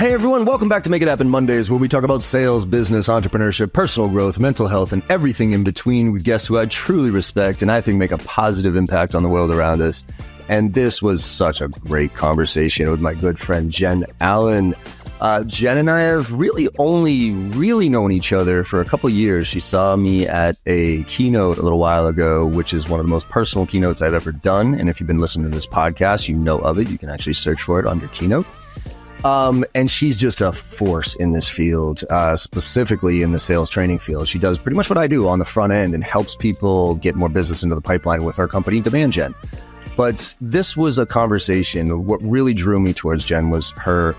Hey everyone, welcome back to Make It Happen Mondays, where we talk about sales, business, entrepreneurship, personal growth, mental health, and everything in between with guests who I truly respect and I think make a positive impact on the world around us. And this was such a great conversation with my good friend Jen Allen. Jen and I have really only known each other for a couple years. She saw me at a keynote a little while ago, which is one of the most personal keynotes I've ever done. And if you've been listening to this podcast, you know of it. You can actually search for it under keynote. And she's just a force in this field, specifically in the sales training field. She does pretty much what I do on the front end and helps people get more business into the pipeline with our company, DemandJen. But this was a conversation. What really drew me towards Jen was her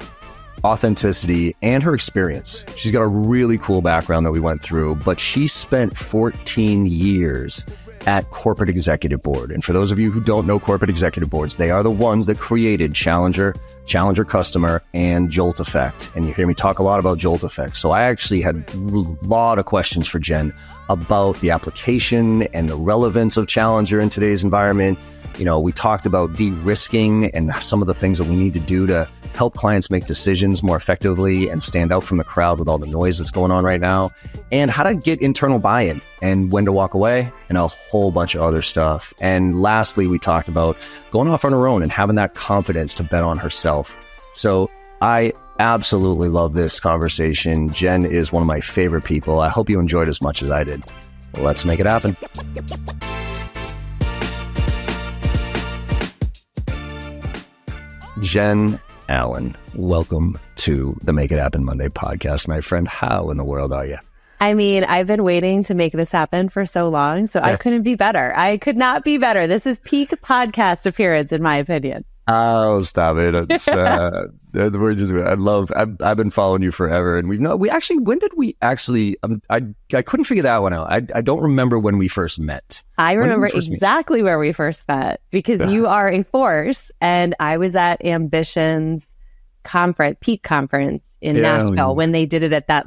authenticity and her experience. She's got a really cool background that we went through, but she spent 14 years at corporate executive board. And for those of you who don't know corporate executive boards, they are the ones that created Challenger Customer, and Jolt Effect. And you hear me talk a lot about Jolt Effect. So I actually had a lot of questions for Jen about the application and the relevance of Challenger in today's environment. You know, we talked about de-risking and some of the things that we need to do to help clients make decisions more effectively and stand out from the crowd with all the noise that's going on right now, and how to get internal buy-in and when to walk away and a whole bunch of other stuff. And lastly, we talked about going off on her own and having that confidence to bet on herself. So I absolutely love this conversation. Jen is one of my favorite people. I hope you enjoyed as much as I did. Let's make it happen. Jen Allen, welcome to the Make It Happen Monday podcast, my friend. How in the world are you? I mean, I've been waiting to make this happen for so long, so I couldn't be better. I could not be better. This is peak podcast appearance, in my opinion. Oh, stop it. It's, I've been following you forever. And when did we actually, I couldn't figure that one out. I don't remember when we first met. I remember exactly where we first met because you are a force and I was at Ambition's peak conference in Nashville when they did it at that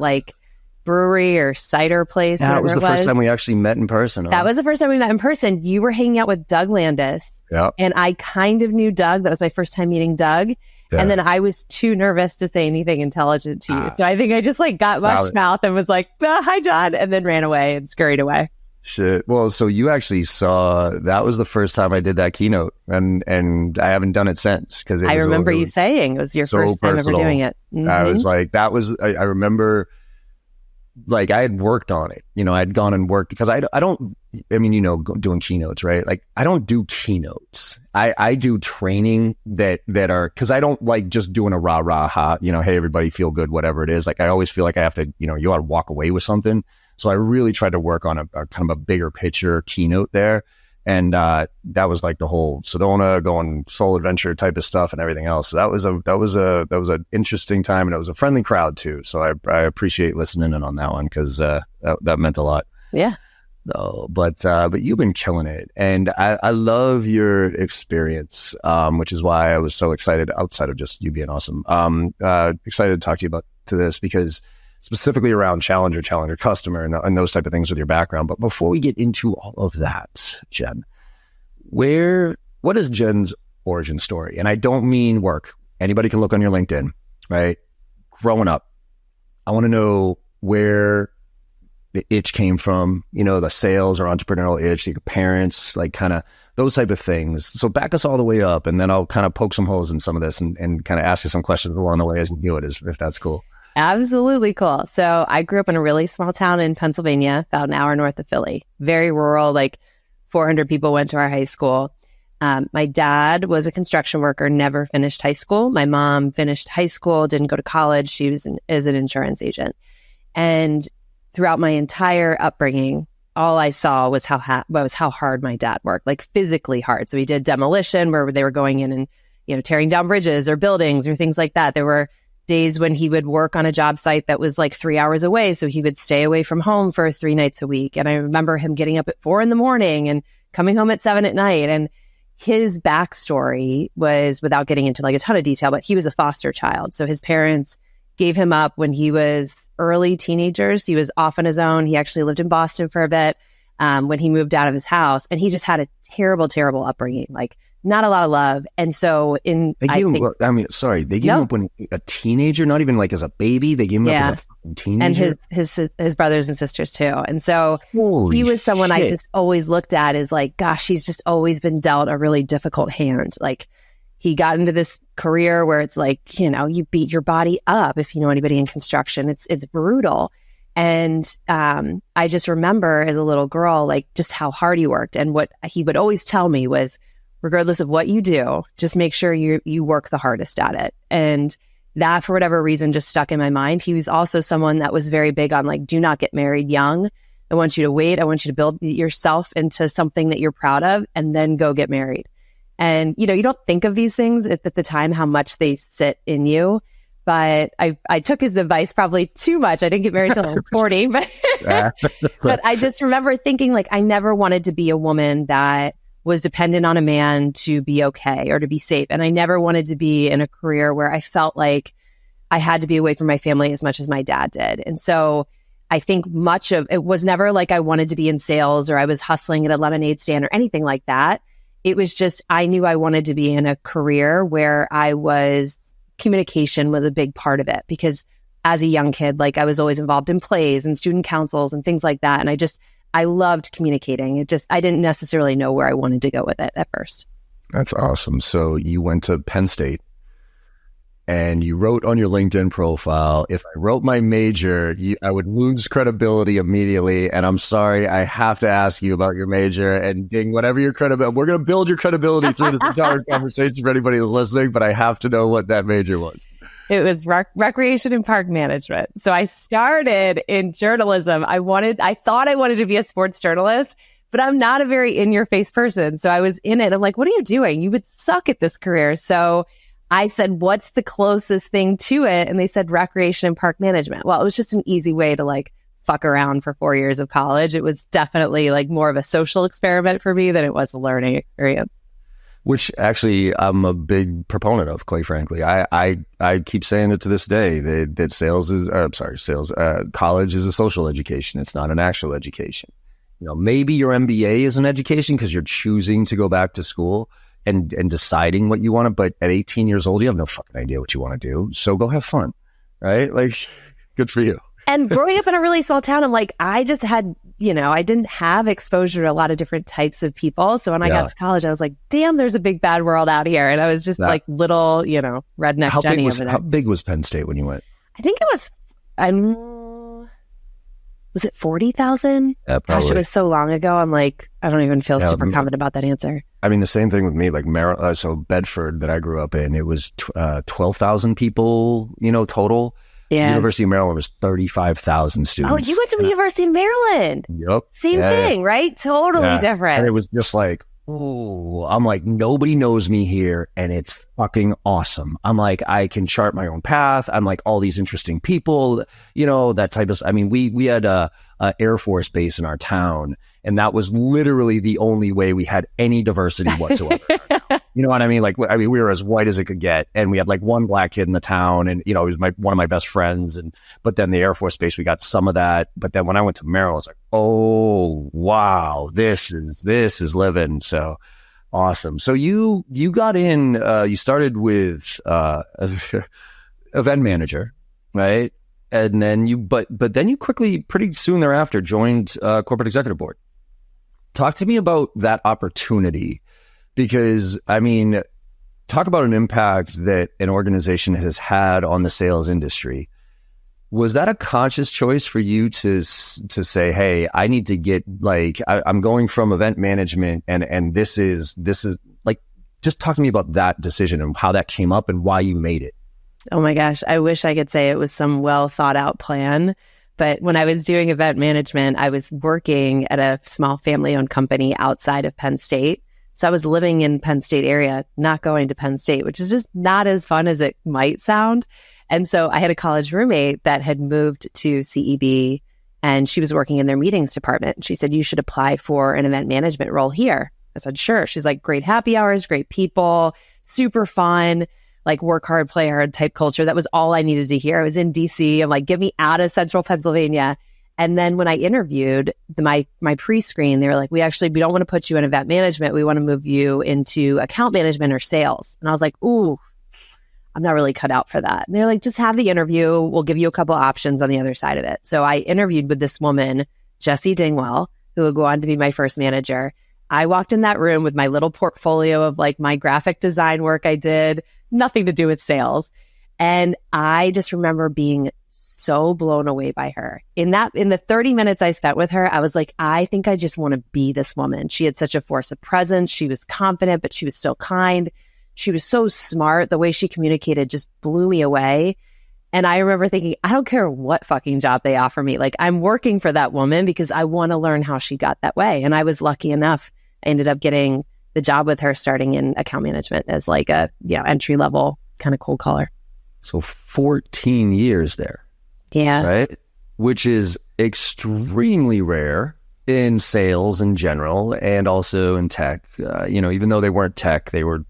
brewery or cider place. Yeah, it was the first time we actually met in person. That was the first time we met in person. You were hanging out with Doug Landis. Yeah. And I kind of knew Doug. That was my first time meeting Doug. Yeah. And then I was too nervous to say anything intelligent to you. So I think I just got mush mouth and was like, hi, John, and then ran away and scurried away. Shit. Well, so you actually that was the first time I did that keynote and I haven't done it since. Because I remember you saying it was your first time ever doing it. Mm-hmm. I was like, I remember I had worked on it, I'd gone and worked because doing keynotes, right? I don't do keynotes. I do training that are, cause I don't like just doing a rah, hey, everybody feel good, whatever it is. I always feel like I have to, you ought to walk away with something. So I really tried to work on a kind of a bigger picture keynote there. And that was the whole Sedona going soul adventure type of stuff and everything else. So that was an interesting time, and it was a friendly crowd too. So I appreciate listening in on that one because that meant a lot. Yeah. No, but you've been killing it, and I love your experience, which is why I was so excited. Outside of just you being awesome, excited to talk to you about this because specifically around Challenger Customer and those type of things with your background. But before we get into all of that, Jen, what is Jen's origin story? And I don't mean work. Anybody can look on your LinkedIn, right? Growing up, I want to know where the itch came from, the sales or entrepreneurial itch, your parents, kind of those type of things. So back us all the way up, and then I'll kind of poke some holes in some of this and kind of ask you some questions along the way as you do it, if that's cool. Absolutely cool. So I grew up in a really small town in Pennsylvania, about an hour north of Philly. Very rural, 400 people went to our high school. My dad was a construction worker, never finished high school. My mom finished high school, didn't go to college. She was an insurance agent. And throughout my entire upbringing, all I saw was how hard my dad worked, physically hard. So he did demolition where they were going in and, tearing down bridges or buildings or things like that. There were days when he would work on a job site that was 3 hours away. So he would stay away from home for 3 nights a week. And I remember him getting up at 4 a.m. and coming home at 7 p.m. And his backstory was, without getting into a ton of detail, but he was a foster child. So his parents gave him up when he was early teenagers. He was off on his own. He actually lived in Boston for a bit. when he moved out of his house, and he just had a terrible, terrible upbringing, like not a lot of love. And so they gave him up when a teenager, not even like as a baby. They gave him up as a fucking teenager. And his brothers and sisters too. And so Holy he was someone shit. I just always looked at as like, gosh, he's just always been dealt a really difficult hand. Like he got into this career where it's like, you know, you beat your body up. If you know anybody in construction, it's brutal. And I just remember as a little girl, like just how hard he worked. And what he would always tell me was, regardless of what you do, just make sure you work the hardest at it. And that, for whatever reason, just stuck in my mind. He was also someone that was very big on like, do not get married young. I want you to wait. I want you to build yourself into something that you're proud of and then go get married. And, you know, you don't think of these things at the time, how much they sit in you. But I took his advice probably too much. I didn't get married till I was 40. But I just remember thinking like, I never wanted to be a woman that was dependent on a man to be okay or to be safe. And I never wanted to be in a career where I felt like I had to be away from my family as much as my dad did. And so I think much of it was never like I wanted to be in sales or I was hustling at a lemonade stand or anything like that. It was just, I knew I wanted to be in a career where communication was a big part of it, because as a young kid, like I was always involved in plays and student councils and things like that. And I loved communicating. I didn't necessarily know where I wanted to go with it at first. That's awesome. So you went to Penn State and you wrote on your LinkedIn profile, if I wrote my major, I would lose credibility immediately. And I'm sorry, I have to ask you about your major and ding, whatever your credibility, we're going to build your credibility through this entire conversation for anybody who's listening, but I have to know what that major was. It was recreation and park management. So I started in journalism. I thought I wanted to be a sports journalist, but I'm not a very in-your-face person. So I was in it. I'm like, what are you doing? You would suck at this career. So I said, what's the closest thing to it? And they said recreation and park management. Well, it was just an easy way to like fuck around for 4 years of college. It was definitely like more of a social experiment for me than it was a learning experience. Which actually I'm a big proponent of, quite frankly. I keep saying it to this day that college is a social education. It's not an actual education. You know, maybe your MBA is an education because you're choosing to go back to school and deciding what you want to, but at 18 years old, you have no fucking idea what you want to do. So go have fun, right? Like, good for you. And growing up in a really small town, I'm like, I just had, you know, I didn't have exposure to a lot of different types of people. So when I got to college, I was like, damn, there's a big bad world out here. And I was just like little, you know, redneck Jenny over there. How big was Penn State when you went? I think it was it 40,000? Yeah, gosh, it was so long ago. I'm like, I don't even feel super confident about that answer. I mean, the same thing with me, like so Bedford that I grew up in, it was 12,000 people, you know, total. Yeah. University of Maryland was 35,000 students. Oh, you went to the University of Maryland. Yep. Same thing, right? Totally different. And it was just like, ooh, I'm like, nobody knows me here and it's fucking awesome. I'm like, I can chart my own path. I'm like, all these interesting people, you know, that type of, I mean, we had a Air Force base in our town, and that was literally the only way we had any diversity whatsoever. You know what I mean? Like, we were as white as it could get, and we had like one black kid in the town, and, you know, he was one of my best friends. But then the Air Force base, we got some of that. But then when I went to Maryland, I was like, oh, wow, this is living. So awesome. So you got in, you started with event manager, right? And then but then you quickly, pretty soon thereafter, joined corporate executive board. Talk to me about that opportunity, because I mean, talk about an impact that an organization has had on the sales industry. Was that a conscious choice for you to say, hey, I need to get I'm going from event management and this is like, just talk to me about that decision and how that came up and why you made it. Oh my gosh, I wish I could say it was some well thought out plan. But when I was doing event management, I was working at a small family owned company outside of Penn State. So I was living in Penn State area, not going to Penn State, which is just not as fun as it might sound. And so I had a college roommate that had moved to CEB, and she was working in their meetings department. She said, you should apply for an event management role here. I said, sure. She's like, great happy hours, great people, super fun, like work hard, play hard type culture. That was all I needed to hear. I was in DC. I'm like, get me out of central Pennsylvania. And then when I interviewed my pre-screen, they were like, we don't want to put you in event management. We want to move you into account management or sales. And I was like, ooh, I'm not really cut out for that. And they're like, just have the interview. We'll give you a couple options on the other side of it. So I interviewed with this woman, Jessie Dingwell, who would go on to be my first manager. I walked in that room with my little portfolio of like my graphic design work I did, nothing to do with sales. And I just remember being so blown away by her. In the 30 minutes I spent with her, I was like, I think I just want to be this woman. She had such a force of presence. She was confident, but she was still kind. She was so smart. The way she communicated just blew me away. And I remember thinking, I don't care what fucking job they offer me. Like, I'm working for that woman because I want to learn how she got that way. And I was lucky enough. I ended up getting the job with her starting in account management as like a entry level kind of cold caller. So 14 years there. Yeah. Right? Which is extremely rare in sales in general and also in tech. Even though they weren't tech, they were,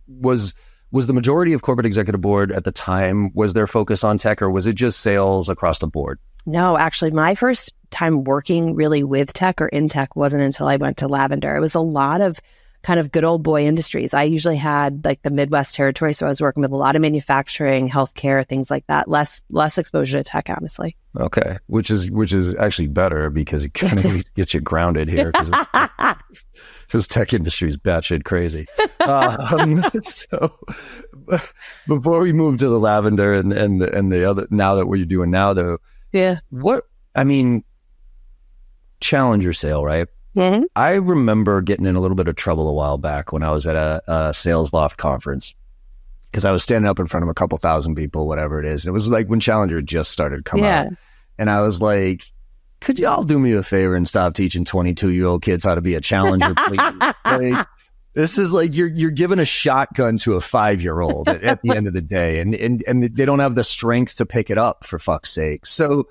was the majority of corporate executive board at the time, was their focus on tech, or was it just sales across the board? No, actually, my first time working really with tech or in tech wasn't until I went to Lavender. It was a lot of kind of good old boy industries. I usually had like the Midwest territory, so I was working with a lot of manufacturing, healthcare, things like that. Less exposure to tech, honestly. Okay, which is actually better because it kind of gets you grounded here because this tech industry is batshit crazy. So before we move to the Lavender and the other, now that what you're doing now though, challenger sale, right? Mm-hmm. I remember getting in a little bit of trouble a while back when I was at a Sales Loft conference because I was standing up in front of a couple thousand people, whatever it is. It was like when Challenger just started coming out. And I was like, could y'all do me a favor and stop teaching 22-year-old kids how to be a challenger, please? Like, this is like you're giving a shotgun to a 5-year-old at the end of the day, and they don't have the strength to pick it up, for fuck's sake. So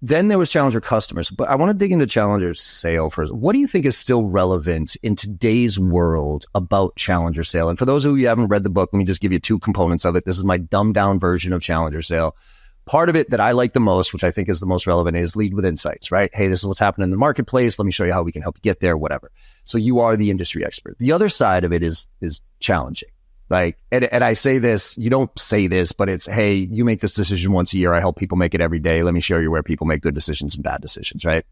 then there was Challenger customers, but I want to dig into Challenger sale first. What do you think is still relevant in today's world about Challenger sale? And for those of you who haven't read the book, let me just give you two components of it. This is my dumbed down version of Challenger sale. Part of it that I like the most, which I think is the most relevant, is lead with insights, right? Hey, this is what's happening in the marketplace. Let me show you how we can help you get there, whatever. So you are the industry expert. The other side of it is challenging. Like, and I say this, you don't say this, but it's, hey, you make this decision once a year. I help people make it every day. Let me show you where people make good decisions and bad decisions, right?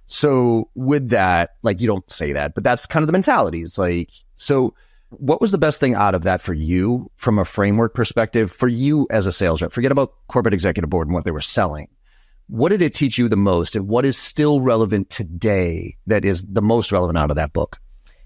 So with that, like, you don't say that, but that's kind of the mentality. It's like, so what was the best thing out of that for you from a framework perspective, for you as a sales rep? Forget about corporate executive board and what they were selling. What did it teach you the most, and what is still relevant today that is the most relevant out of that book?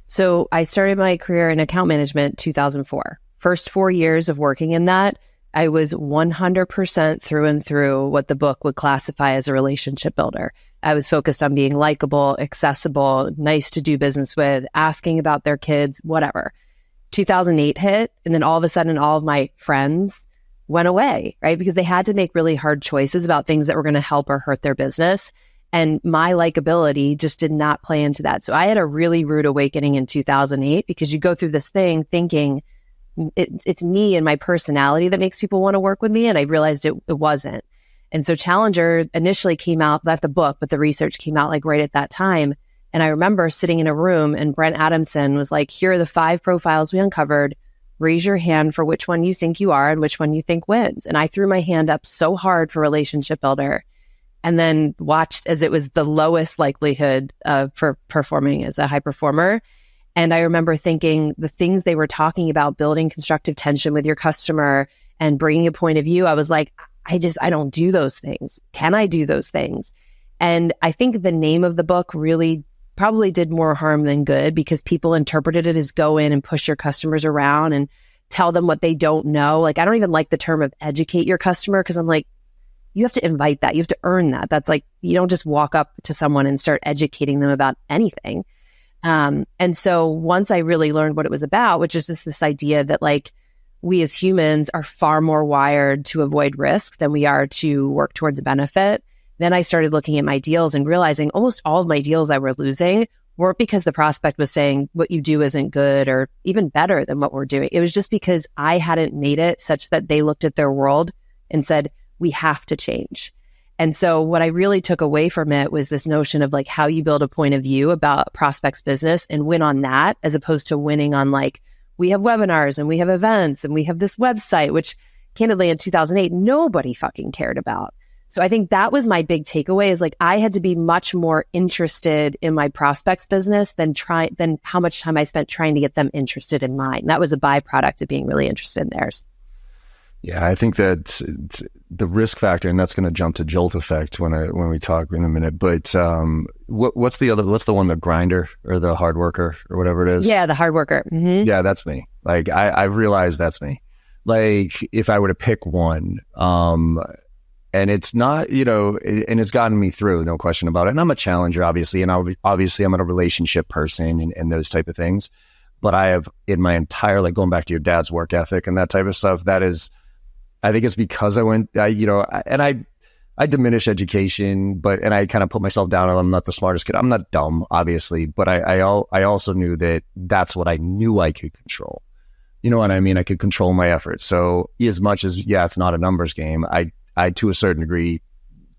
So I started my career in account management 2004. First 4 years of working in that, I was 100% through and through what the book would classify as a relationship builder. I was focused on being likable, accessible, nice to do business with, asking about their kids, whatever. 2008 hit, and then all of a sudden, all of my friends went away, right? Because they had to make really hard choices about things that were going to help or hurt their business. And my likability just did not play into that. So I had a really rude awakening in 2008 because you go through this thing thinking it's me and my personality that makes people want to work with me. And I realized it wasn't. And so Challenger initially came out, not the book, but the research came out like right at that time. And I remember sitting in a room and Brent Adamson was like, here are the 5 profiles we uncovered. Raise your hand for which one you think you are and which one you think wins. And I threw my hand up so hard for relationship builder, and then watched as it was the lowest likelihood for performing as a high performer. And I remember thinking the things they were talking about, building constructive tension with your customer and bringing a point of view, I was like, I don't do those things. Can I do those things? And I think the name of the book really probably did more harm than good because people interpreted it as go in and push your customers around and tell them what they don't know. Like, I don't even like the term of educate your customer because I'm like, you have to invite that. You have to earn that. That's like, you don't just walk up to someone and start educating them about anything. And so once I really learned what it was about, which is just this idea that like we as humans are far more wired to avoid risk than we are to work towards a benefit, then I started looking at my deals and realizing almost all of my deals I were losing weren't because the prospect was saying what you do isn't good or even better than what we're doing. It was just because I hadn't made it such that they looked at their world and said, we have to change. And so what I really took away from it was this notion of like how you build a point of view about a prospect's business and win on that, as opposed to winning on like, we have webinars and we have events and we have this website, which candidly in 2008, nobody fucking cared about. So I think that was my big takeaway, is like, I had to be much more interested in my prospects business than how much time I spent trying to get them interested in mine. That was a byproduct of being really interested in theirs. Yeah, I think that the risk factor, and that's going to jump to jolt effect when we talk in a minute. But what's the one, the grinder or the hard worker or whatever it is? Yeah, the hard worker. Mm-hmm. Yeah, that's me. Like I've realized that's me. Like if I were to pick one, and it's not, and it's gotten me through, no question about it. And I'm a challenger, obviously, and obviously I'm a relationship person and those type of things. But I have in my entire, like going back to your dad's work ethic and that type of stuff, that is. I think it's because I diminish education, and I kind of put myself down. I'm not the smartest kid. I'm not dumb, obviously, but I also knew that that's what I knew I could control. You know what I mean? I could control my efforts. So as much as, yeah, it's not a numbers game, I to a certain degree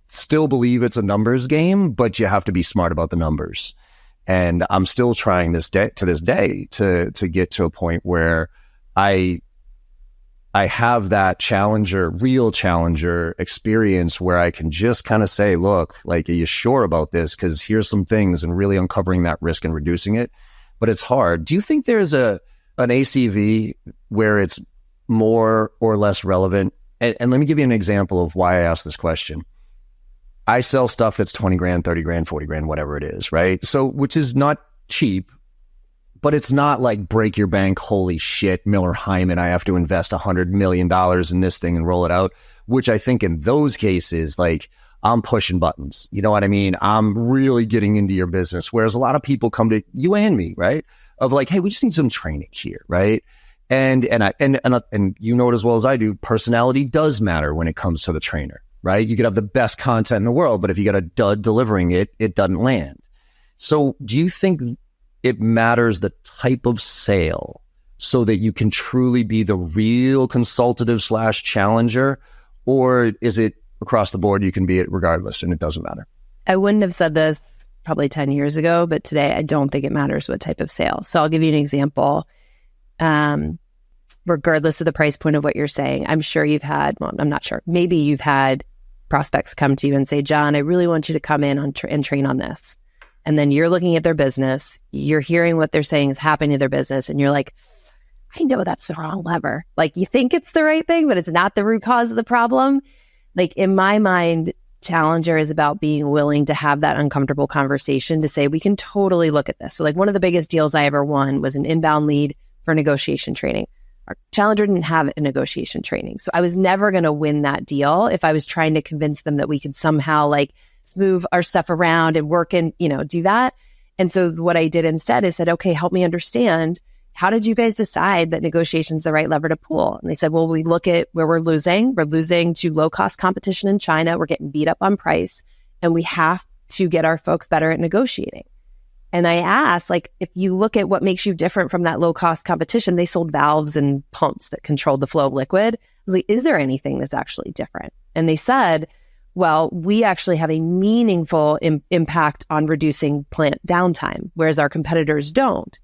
still believe it's a numbers game, but you have to be smart about the numbers. And I'm still trying to this day to get to a point where I have that real challenger experience where I can just kind of say, look, like, are you sure about this? Because here's some things, and really uncovering that risk and reducing it. But it's hard. Do you think there's an ACV where it's more or less relevant? And let me give you an example of why I asked this question. I sell stuff that's 20 grand, 30 grand, 40 grand, whatever it is, right? So, which is not cheap. But it's not like break your bank, holy shit, Miller Hyman, I have to invest $100 million in this thing and roll it out, which I think in those cases, like, I'm pushing buttons. You know what I mean? I'm really getting into your business. Whereas a lot of people come to you and me, right? Of like, hey, we just need some training here, right? And you know it as well as I do, personality does matter when it comes to the trainer, right? You could have the best content in the world, but if you got a dud delivering it, it doesn't land. So do you think it matters the type of sale so that you can truly be the real consultative / challenger? Or is it across the board, you can be it regardless and it doesn't matter? I wouldn't have said this probably 10 years ago, but today I don't think it matters what type of sale. So I'll give you an example. Regardless of the price point of what you're saying, I'm sure you've had, well, I'm not sure, maybe you've had prospects come to you and say, John, I really want you to come in and train on this. And then you're looking at their business, you're hearing what they're saying is happening to their business, and you're like, I know that's the wrong lever. Like, you think it's the right thing, but it's not the root cause of the problem. Like, in my mind, challenger is about being willing to have that uncomfortable conversation to say, we can totally look at this. So like, one of the biggest deals I ever won was an inbound lead for negotiation training. Our challenger didn't have a negotiation training. So I was never going to win that deal if I was trying to convince them that we could somehow like move our stuff around and work and, do that. And so what I did instead is said, okay, help me understand, how did you guys decide that negotiation is the right lever to pull? And they said, well, we look at where we're losing to low cost competition in China. We're getting beat up on price, and we have to get our folks better at negotiating. And I asked, like, if you look at what makes you different from that low cost competition, they sold valves and pumps that controlled the flow of liquid. I was like, is there anything that's actually different? And they said, well, we actually have a meaningful impact on reducing plant downtime, whereas our competitors don't.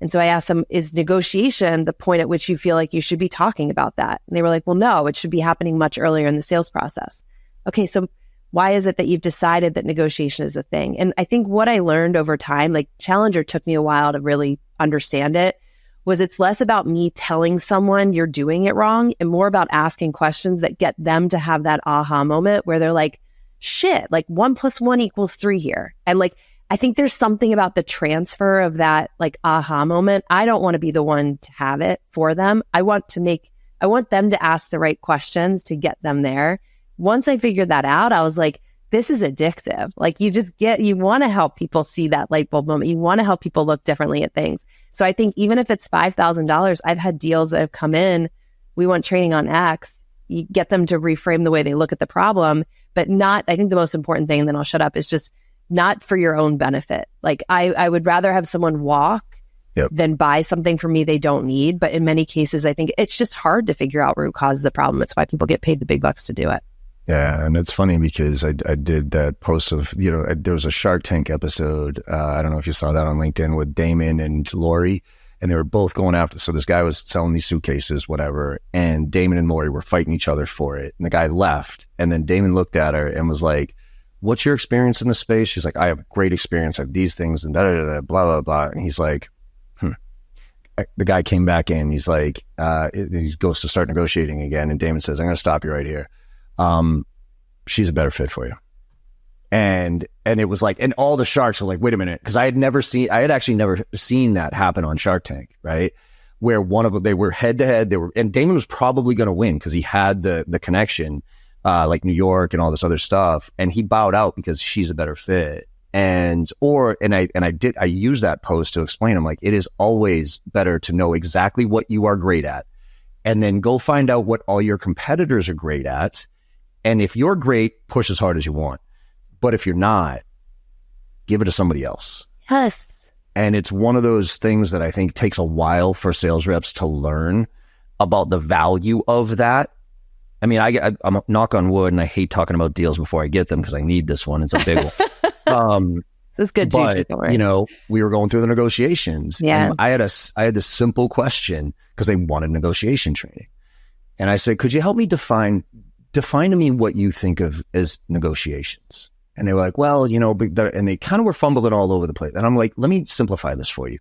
And so I asked them, is negotiation the point at which you feel like you should be talking about that? And they were like, well, no, it should be happening much earlier in the sales process. Okay, so why is it that you've decided that negotiation is a thing? And I think what I learned over time, like Challenger took me a while to really understand it, was it's less about me telling someone you're doing it wrong and more about asking questions that get them to have that aha moment where they're like, shit, like 1 + 1 = 3 here. And like, I think there's something about the transfer of that like aha moment. I don't want to be the one to have it for them. I want them to ask the right questions to get them there. Once I figured that out, I was like, this is addictive. Like, you want to help people see that light bulb moment. You want to help people look differently at things. So I think even if it's $5,000, I've had deals that have come in, we want training on X, you get them to reframe the way they look at the problem, but not, I think the most important thing, and then I'll shut up, is just not for your own benefit. Like I would rather have someone walk than buy something from me they don't need. But in many cases, I think it's just hard to figure out root causes of the problem. It's why people get paid the big bucks to do it. Yeah, and it's funny because I did that post of, there was a Shark Tank episode, I don't know if you saw that on LinkedIn, with Damon and Lori, and they were both going after, so this guy was selling these suitcases, whatever, and Damon and Lori were fighting each other for it, and the guy left, and then Damon looked at her and was like, what's your experience in the space? She's like, I have great experience, I have these things, and da-da-da-da, blah, blah, blah, and he's like, The guy came back in, he's like, he goes to start negotiating again, and Damon says, I'm going to stop you right here. She's a better fit for you. And it was like, and all the sharks were like, wait a minute. Cause I had actually never seen that happen on Shark Tank, right? Where one of them, they were head to head, and Damon was probably going to win cause he had the connection, like New York and all this other stuff. And he bowed out because she's a better fit. I used that post to explain, I'm like, it is always better to know exactly what you are great at and then go find out what all your competitors are great at. And if you're great, push as hard as you want. But if you're not, give it to somebody else. Yes. And it's one of those things that I think takes a while for sales reps to learn about the value of that. I mean, I'm knock on wood, and I hate talking about deals before I get them because I need this one. It's a big one. This is good. But, we were going through the negotiations. Yeah. And I had this simple question because they wanted negotiation training. And I said, could you help me define to me what you think of as negotiations? And they were like, well, and they kind of were fumbling all over the place. And I'm like, let me simplify this for you.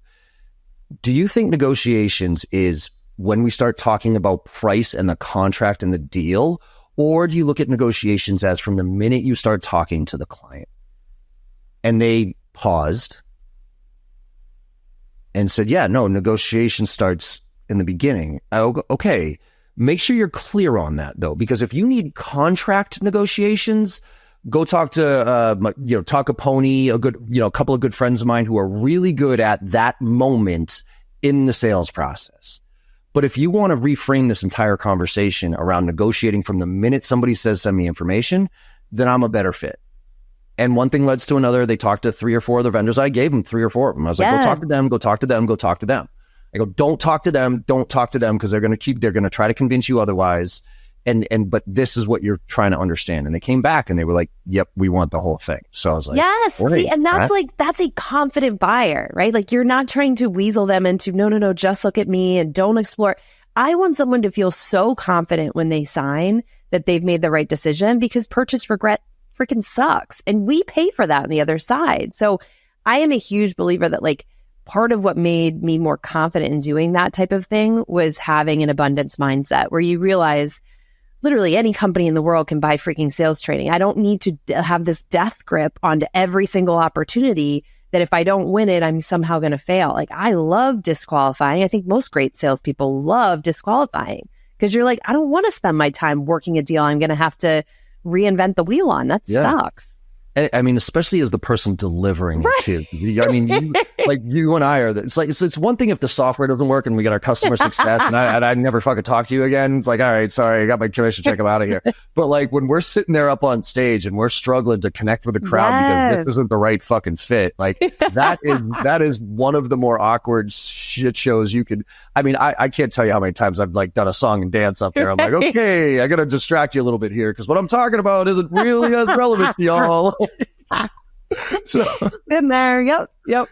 Do you think negotiations is when we start talking about price and the contract and the deal, or do you look at negotiations as from the minute you start talking to the client? And they paused and said, yeah, no, negotiation starts in the beginning. Okay. Make sure you're clear on that though, because if you need contract negotiations, go talk to, Talk-A-Pony, a couple of good friends of mine who are really good at that moment in the sales process. But if you want to reframe this entire conversation around negotiating from the minute somebody says, send me information, then I'm a better fit. And one thing leads to another. They talked to 3 or 4 other vendors. I gave them 3 or 4 of them. I was like, go talk to them, go talk to them, go talk to them. I go, don't talk to them because they're going to try to convince you otherwise. But this is what you're trying to understand. And they came back and they were like, yep, we want the whole thing. So I was like, yes. See, and that's a confident buyer, right? Like you're not trying to weasel them into, no, just look at me and don't explore. I want someone to feel so confident when they sign that they've made the right decision, because purchase regret freaking sucks. And we pay for that on the other side. So I am a huge believer that like part of what made me more confident in doing that type of thing was having an abundance mindset where you realize literally any company in the world can buy freaking sales training. I don't need to have this death grip onto every single opportunity that if I don't win it, I'm somehow going to fail. Like I love disqualifying. I think most great salespeople love disqualifying because you're like, I don't want to spend my time working a deal I'm going to have to reinvent the wheel on. That sucks. I mean, especially as the person delivering it too. I mean, you and I are. It's one thing if the software doesn't work and we get our customer success, and I never fucking talk to you again. It's like, all right, sorry, I got my commission check. I'm out of here. But like when we're sitting there up on stage and we're struggling to connect with the crowd because this isn't the right fucking fit, like that is one of the more awkward shit shows you could. I mean, I can't tell you how many times I've like done a song and dance up there. I'm like, okay, I got to distract you a little bit here because what I'm talking about isn't really as relevant to y'all. So been there. Yep.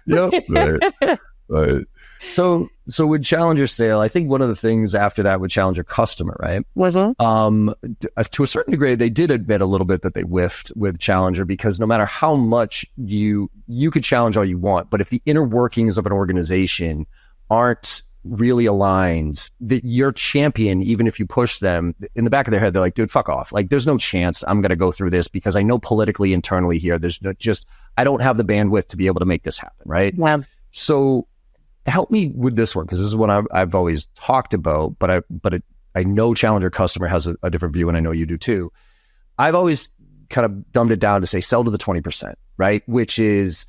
Right. So with Challenger sale, I think one of the things after that with Challenger customer, right? Was-it? To a certain degree, they did admit a little bit that they whiffed with Challenger because no matter how much you could challenge all you want, but if the inner workings of an organization aren't really aligned, that your champion, even if you push them in the back of their head, they're like, dude, fuck off. Like, there's no chance I'm going to go through this because I know politically internally here, there's I don't have the bandwidth to be able to make this happen. Right. Yeah. So help me with this one. Cause this is what I've always talked about, but I know Challenger customer has a different view and I know you do too. I've always kind of dumbed it down to say, sell to the 20%, right? Which is,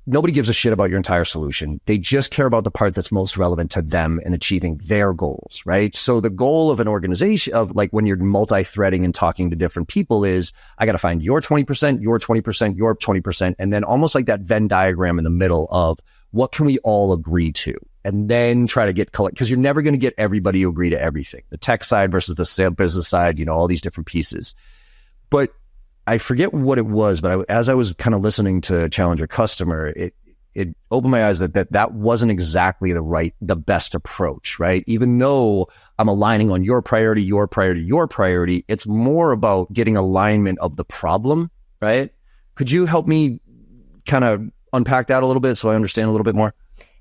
nobody gives a shit about your entire solution. They just care about the part that's most relevant to them in achieving their goals, right? So the goal of an organization of like when you're multi-threading and talking to different people is, I got to find your 20%, your 20%, your 20%, and then almost like that Venn diagram in the middle of what can we all agree to? And then try to get because you're never going to get everybody to agree to everything. The tech side versus the sales business side, all these different pieces. But I forget what it was, but as I was kind of listening to Challenge Your Customer, it opened my eyes that wasn't exactly the best approach, right? Even though I'm aligning on your priority, it's more about getting alignment of the problem, right? Could you help me kind of unpack that a little bit so I understand a little bit more?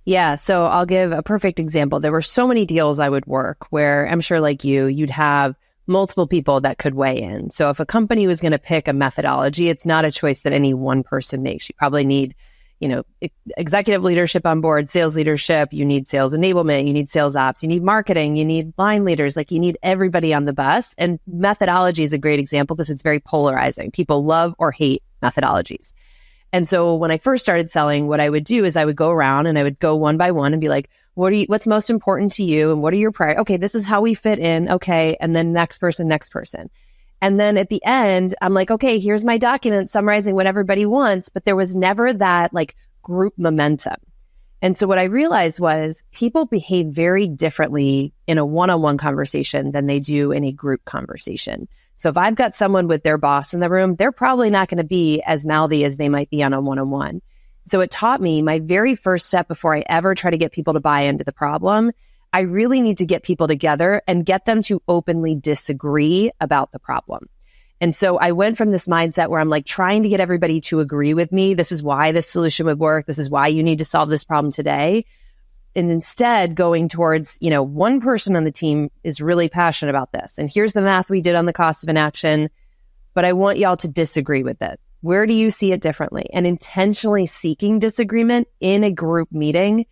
Yeah. So I'll give a perfect example. There were so many deals I would work where I'm sure like you'd have multiple people that could weigh in. So if a company was going to pick a methodology, it's not a choice that any one person makes. You probably need, executive leadership on board, sales leadership, you need sales enablement, you need sales ops, you need marketing, you need line leaders, like you need everybody on the bus. And methodology is a great example because it's very polarizing. People love or hate methodologies. And so when I first started selling, what I would do is I would go around and I would go one by one and be like, what's most important to you? And what are your priorities? Okay, this is how we fit in. Okay. And then next person. And then at the end, I'm like, okay, here's my document summarizing what everybody wants. But there was never that like group momentum. And so what I realized was people behave very differently in a one-on-one conversation than they do in a group conversation. So if I've got someone with their boss in the room, they're probably not going to be as mouthy as they might be on a one-on-one. So it taught me my very first step before I ever try to get people to buy into the problem, I really need to get people together and get them to openly disagree about the problem. And so I went from this mindset where I'm like trying to get everybody to agree with me. This is why this solution would work. This is why you need to solve this problem today. And instead going towards, one person on the team is really passionate about this. And here's the math we did on the cost of inaction, but I want y'all to disagree with it. Where do you see it differently? And intentionally seeking disagreement in a group meeting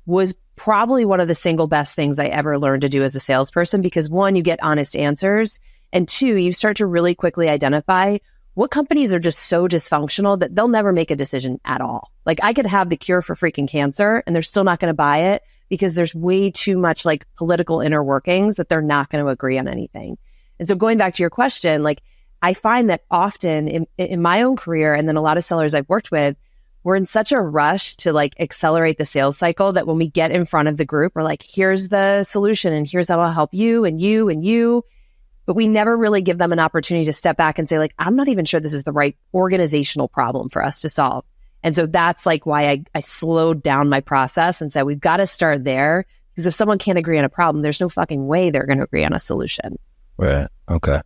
was probably one of the single best things I ever learned to do as a salesperson, because one, you get honest answers. And two, you start to really quickly identify what companies are just so dysfunctional that they'll never make a decision at all. Like I could have the cure for freaking cancer and they're still not going to buy it because there's way too much like political inner workings that they're not going to agree on anything. And so going back to your question, like I find that often in my own career and then a lot of sellers I've worked with, we're in such a rush to like accelerate the sales cycle that when we get in front of the group, we're like, here's the solution and here's how I'll help you and you and you. But we never really give them an opportunity to step back and say like, I'm not even sure this is the right organizational problem for us to solve. And so that's like why I slowed down my process and said, we've got to start there, because if someone can't agree on a problem, there's no fucking way they're going to agree on a solution. Right. Okay.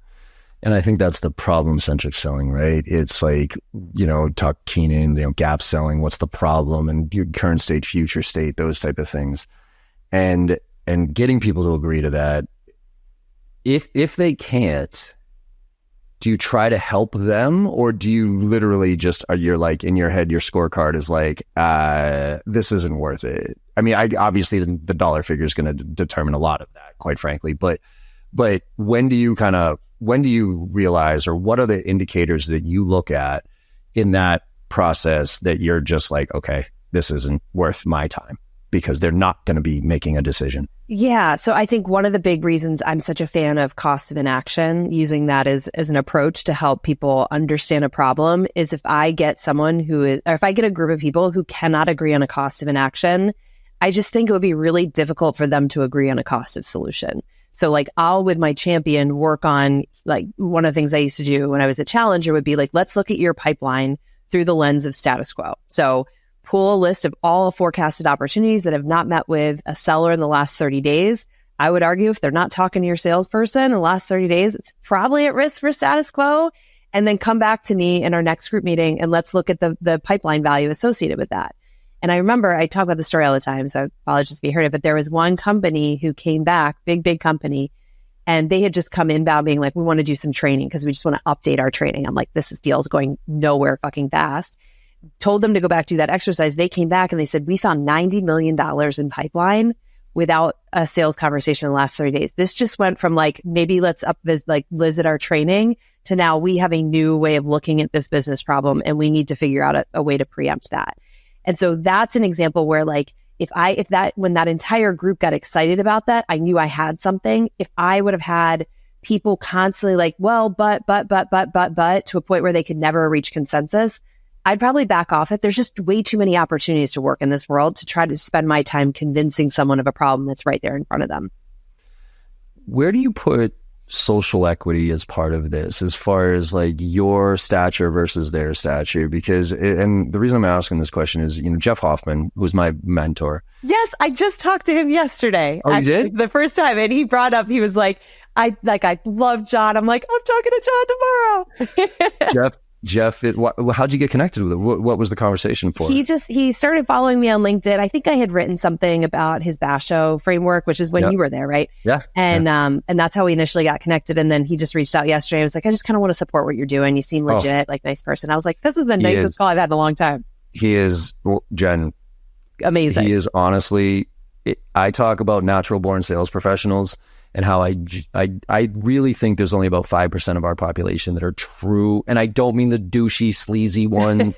And I think that's the problem-centric selling, right? It's like, talk Keenan, gap selling, what's the problem and your current state, future state, those type of things. And getting people to agree to that. If they can't, do you try to help them, or do you literally just, you're like in your head, your scorecard is like, this isn't worth it? I mean, obviously the dollar figure is going to determine a lot of that, quite frankly. But when do you realize, or what are the indicators that you look at in that process that you're just like, okay, this isn't worth my time because they're not going to be making a decision? Yeah. So I think one of the big reasons I'm such a fan of cost of inaction, using that as an approach to help people understand a problem, is if I get if I get a group of people who cannot agree on a cost of inaction, I just think it would be really difficult for them to agree on a cost of solution. So like I'll, with my champion, work on like one of the things I used to do when I was a challenger would be like, let's look at your pipeline through the lens of status quo. So pull a list of all forecasted opportunities that have not met with a seller in the last 30 days. I would argue if they're not talking to your salesperson in the last 30 days, it's probably at risk for status quo. And then come back to me in our next group meeting and let's look at the pipeline value associated with that. And I remember I talk about the story all the time, so I apologize if you heard it, but there was one company who came back, big company, and they had just come inbound being like, we want to do some training because we just want to update our training. I'm like, this deal is going nowhere fucking fast. Told them to go back, do that exercise. They came back and they said, we found $90 million in pipeline without a sales conversation in the last 30 days. This just went from like, maybe let's visit our training to now we have a new way of looking at this business problem and we need to figure out a way to preempt that. And so that's an example where like, when that entire group got excited about that, I knew I had something. If I would have had people constantly like, well, but to a point where they could never reach consensus, I'd probably back off it. There's just way too many opportunities to work in this world to try to spend my time convincing someone of a problem that's right there in front of them. Where do you put social equity as part of this, as far as like your stature versus their stature? Because, and the reason I'm asking this question is, Jeff Hoffman was my mentor. Yes, I just talked to him yesterday. Oh, you did? The first time, and he brought up, he was like, I love John. I'm like, I'm talking to John tomorrow. Jeff, how'd you get connected with it? What was the conversation for? He started following me on LinkedIn. I think I had written something about his Basho framework, which is when you were there, right? Yeah. And that's how we initially got connected. And then he just reached out yesterday. I was like, I just kind of want to support what you're doing. You seem legit, like nice person. I was like, this is the nicest call I've had in a long time. He is, Jen, amazing. He is honestly, I talk about natural born sales professionals and how I really think there's only about 5% of our population that are true. And I don't mean the douchey, sleazy one.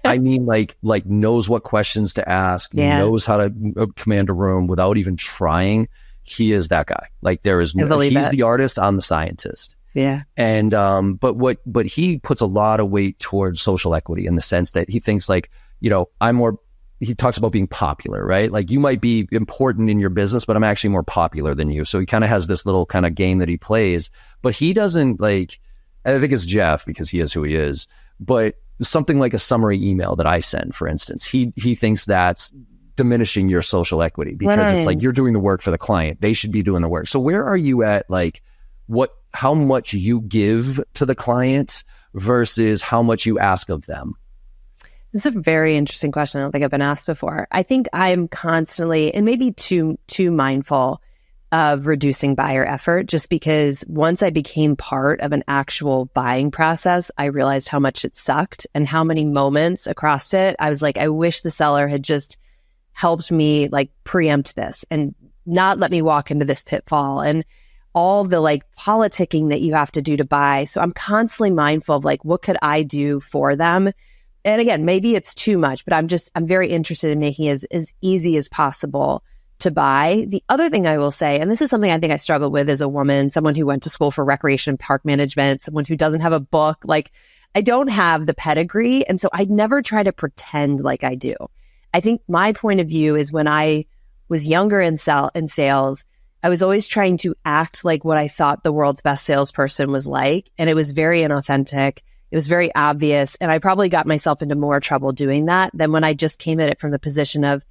I mean like knows what questions to ask, knows how to command a room without even trying. He is that guy. Like there is no, he's the artist, I'm the scientist. Yeah. And but he puts a lot of weight towards social equity in the sense that he thinks like, he talks about being popular, right? Like you might be important in your business, but I'm actually more popular than you. So he kind of has this little kind of game that he plays, but he doesn't like, I think it's Jeff because he is who he is, but something like a summary email that I send, for instance, he thinks that's diminishing your social equity because it's like, you're doing the work for the client. They should be doing the work. So where are you at? Like how much you give to the client versus how much you ask of them? This is a very interesting question. I don't think I've been asked before. I think I'm constantly, and maybe too mindful of reducing buyer effort, just because once I became part of an actual buying process, I realized how much it sucked and how many moments across it, I was like, I wish the seller had just helped me like preempt this and not let me walk into this pitfall and all the like politicking that you have to do to buy. So I'm constantly mindful of like, what could I do for them? And again, maybe it's too much, but I'm very interested in making it as easy as possible to buy. The other thing I will say, and this is something I think I struggled with as a woman, someone who went to school for recreation and park management, someone who doesn't have a book, like I don't have the pedigree. And so I never try to pretend like I do. I think my point of view is when I was younger in sales, I was always trying to act like what I thought the world's best salesperson was like. And it was very inauthentic. It was very obvious. And I probably got myself into more trouble doing that than when I just came at it from the position of,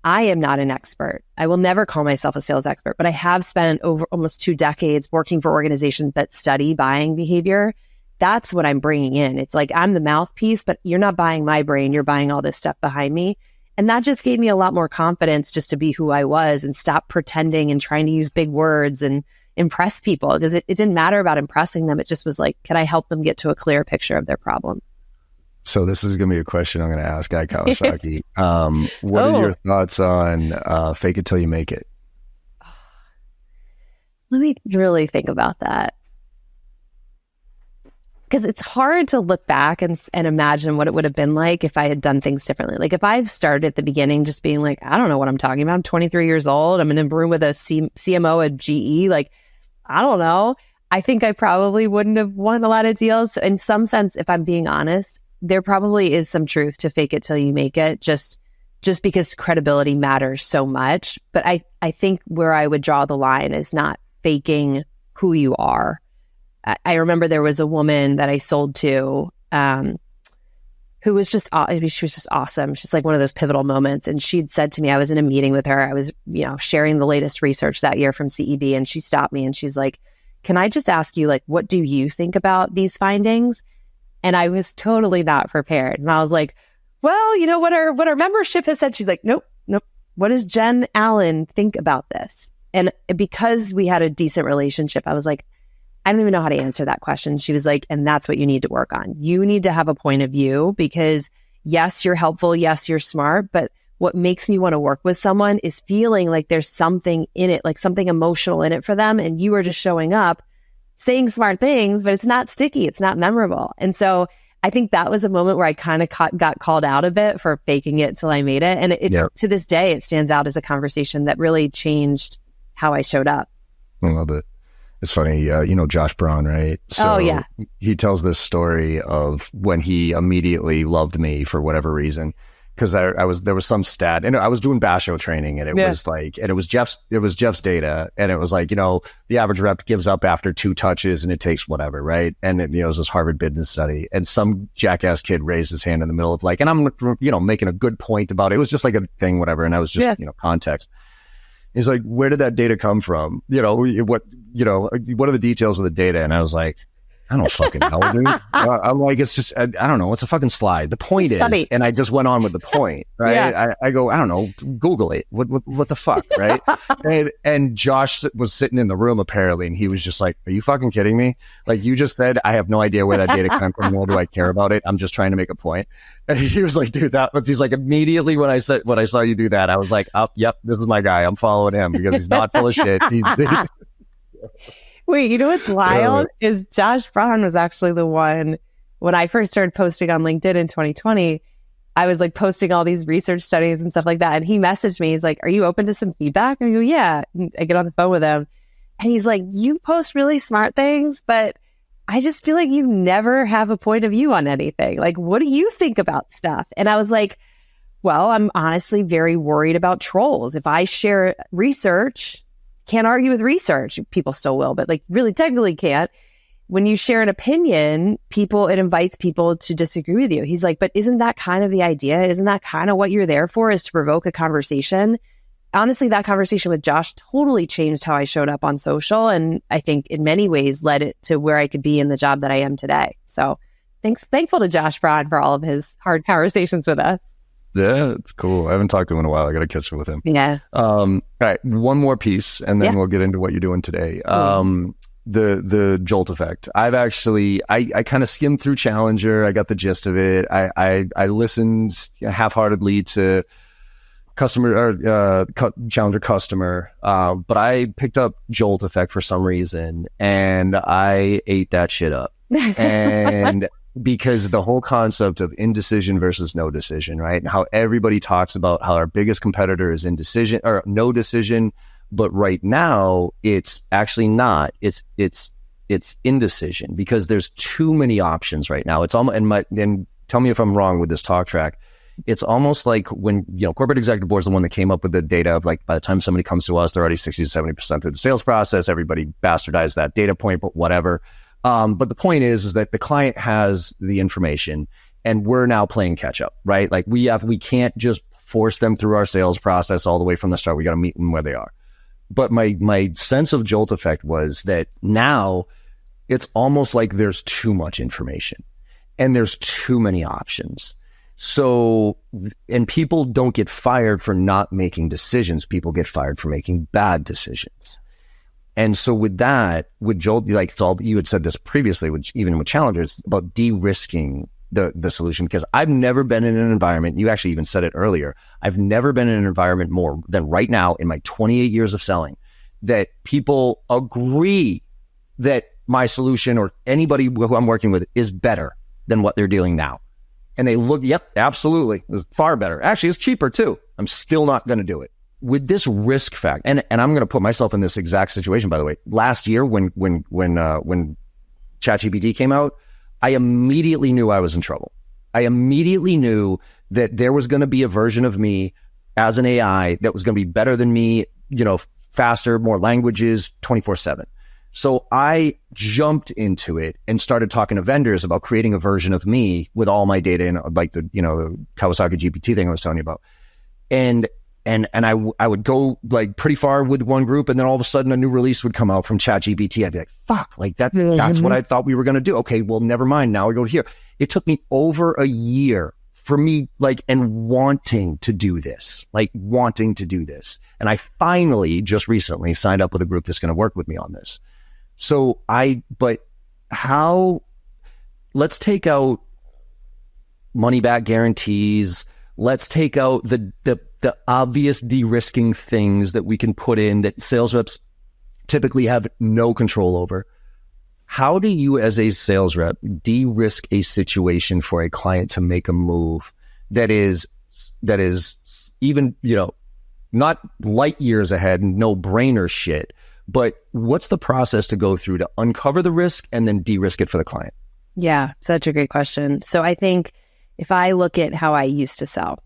I am not an expert. I will never call myself a sales expert, but I have spent over almost 2 decades working for organizations that study buying behavior. That's what I'm bringing in. It's like, I'm the mouthpiece, but you're not buying my brain. You're buying all this stuff behind me. And that just gave me a lot more confidence just to be who I was and stop pretending and trying to use big words and impress people, because it didn't matter about impressing them. It just was like, can I help them get to a clear picture of their problem? So this is going to be a question I'm going to ask Guy Kawasaki. What are your thoughts on fake it till you make it? Let me really think about that. Because it's hard to look back and imagine what it would have been like if I had done things differently. Like if I've started at the beginning just being like, I don't know what I'm talking about. I'm 23 years old. I'm in a room with a CMO at GE. Like, I don't know. I think I probably wouldn't have won a lot of deals. So in some sense, if I'm being honest, there probably is some truth to fake it till you make it, just because credibility matters so much. But I think where I would draw the line is not faking who you are. I remember there was a woman that I sold to who was just, she was just awesome. She's like one of those pivotal moments. And she'd said to me, I was in a meeting with her. I was, sharing the latest research that year from CEB. And she stopped me and she's like, can I just ask you, like, what do you think about these findings? And I was totally not prepared. And I was like, well, what our membership has said. She's like, nope. What does Jen Allen think about this? And because we had a decent relationship, I was like, I don't even know how to answer that question. She was like, and that's what you need to work on. You need to have a point of view because yes, you're helpful. Yes, you're smart. But what makes me want to work with someone is feeling like there's something in it, like something emotional in it for them. And you are just showing up saying smart things, but it's not sticky. It's not memorable. And so I think that was a moment where I kind of got called out a bit for faking it till I made it. And to this day, it stands out as a conversation that really changed how I showed up. I love it. It's funny, Josh Braun, right? So he tells this story of when he immediately loved me for whatever reason. because there was some stat, and I was doing Basho training, and it was like, and it was Jeff's data, and it was like, the average rep gives up after 2 touches, and it takes whatever, right? And it was this Harvard business study, and some jackass kid raised his hand in the middle of like, and I'm making a good point about it. It was just like a thing, whatever, and I was just context. He's like, where did that data come from? What are the details of the data? And I was like, I don't fucking know, dude. I'm like, it's just, I don't know. It's a fucking slide. The point is, and I just went on with the point, right? Yeah. I go, I don't know, Google it. What the fuck, right? and Josh was sitting in the room apparently, and he was just like, are you fucking kidding me? Like, you just said, I have no idea where that data came from, nor do I care about it. I'm just trying to make a point. And he was like, dude, he's like, immediately when I saw you do that, I was like, oh, yep, this is my guy. I'm following him because he's not full of shit. Wait, you know what's wild is Josh Braun was actually the one, when I first started posting on LinkedIn in 2020, I was like posting all these research studies and stuff like that. And he messaged me, he's like, are you open to some feedback? I go, yeah. And I get on the phone with him and he's like, you post really smart things, but I just feel like you never have a point of view on anything. Like, what do you think about stuff? And I was like, well, I'm honestly very worried about trolls. If I share research, can't argue with research. People still will, but like really technically can't. When you share an opinion, it invites people to disagree with you. He's like, but isn't that kind of the idea? Isn't that kind of what you're there for, is to provoke a conversation? Honestly, that conversation with Josh totally changed how I showed up on social. And I think in many ways led it to where I could be in the job that I am today. So thankful to Josh Braun for all of his hard conversations with us. Yeah, it's cool. I haven't talked to him in a while. I got to catch up with him. Yeah. All right. One more piece, and then we'll get into what you're doing today. The jolt effect. I've actually, I kind of skimmed through Challenger. I got the gist of it. I listened half-heartedly to Challenger customer, but I picked up jolt effect for some reason, and I ate that shit up. And because the whole concept of indecision versus no decision, right? And how everybody talks about how our biggest competitor is indecision or no decision, but right now it's actually not. It's indecision, because there's too many options right now. It's almost, and tell me if I'm wrong with this talk track. It's almost like when, corporate executive board is the one that came up with the data of like, by the time somebody comes to us, they're already 60 to 70% through the sales process. Everybody bastardized that data point, but whatever. But the point is that the client has the information and we're now playing catch up, right? Like we can't just force them through our sales process all the way from the start. We got to meet them where they are. But my sense of jolt effect was that now it's almost like there's too much information and there's too many options. So, and people don't get fired for not making decisions. People get fired for making bad decisions. And so with that, with jolt, like it's all, you had said this previously, even with challengers, about de-risking the solution, because I've never been in an environment, you actually even said it earlier, I've never been in an environment more than right now in my 28 years of selling, that people agree that my solution or anybody who I'm working with is better than what they're dealing now. And they look, yep, absolutely, it's far better. Actually, it's cheaper too. I'm still not going to do it. With this risk fact, and I'm going to put myself in this exact situation, by the way. Last year, when ChatGPT came out, I immediately knew I was in trouble. I immediately knew that there was going to be a version of me as an AI that was going to be better than me, faster, more languages, 24/7. So I jumped into it and started talking to vendors about creating a version of me with all my data in, like the Kawasaki GPT thing I was telling you about. And I would go like pretty far with one group, and then all of a sudden a new release would come out from ChatGPT. I'd be like, fuck, like that's what I thought we were going to do. Okay, well, never mind. Now we go here. It took me over a year for me, and wanting to do this. And I finally just recently signed up with a group that's going to work with me on this. So let's take out money back guarantees. Let's take out the obvious de-risking things that we can put in that sales reps typically have no control over. How do you, as a sales rep, de-risk a situation for a client to make a move that is even, not light years ahead, no brainer shit, but what's the process to go through to uncover the risk and then de-risk it for the client? Yeah, such a great question. So I think if I look at how I used to sell,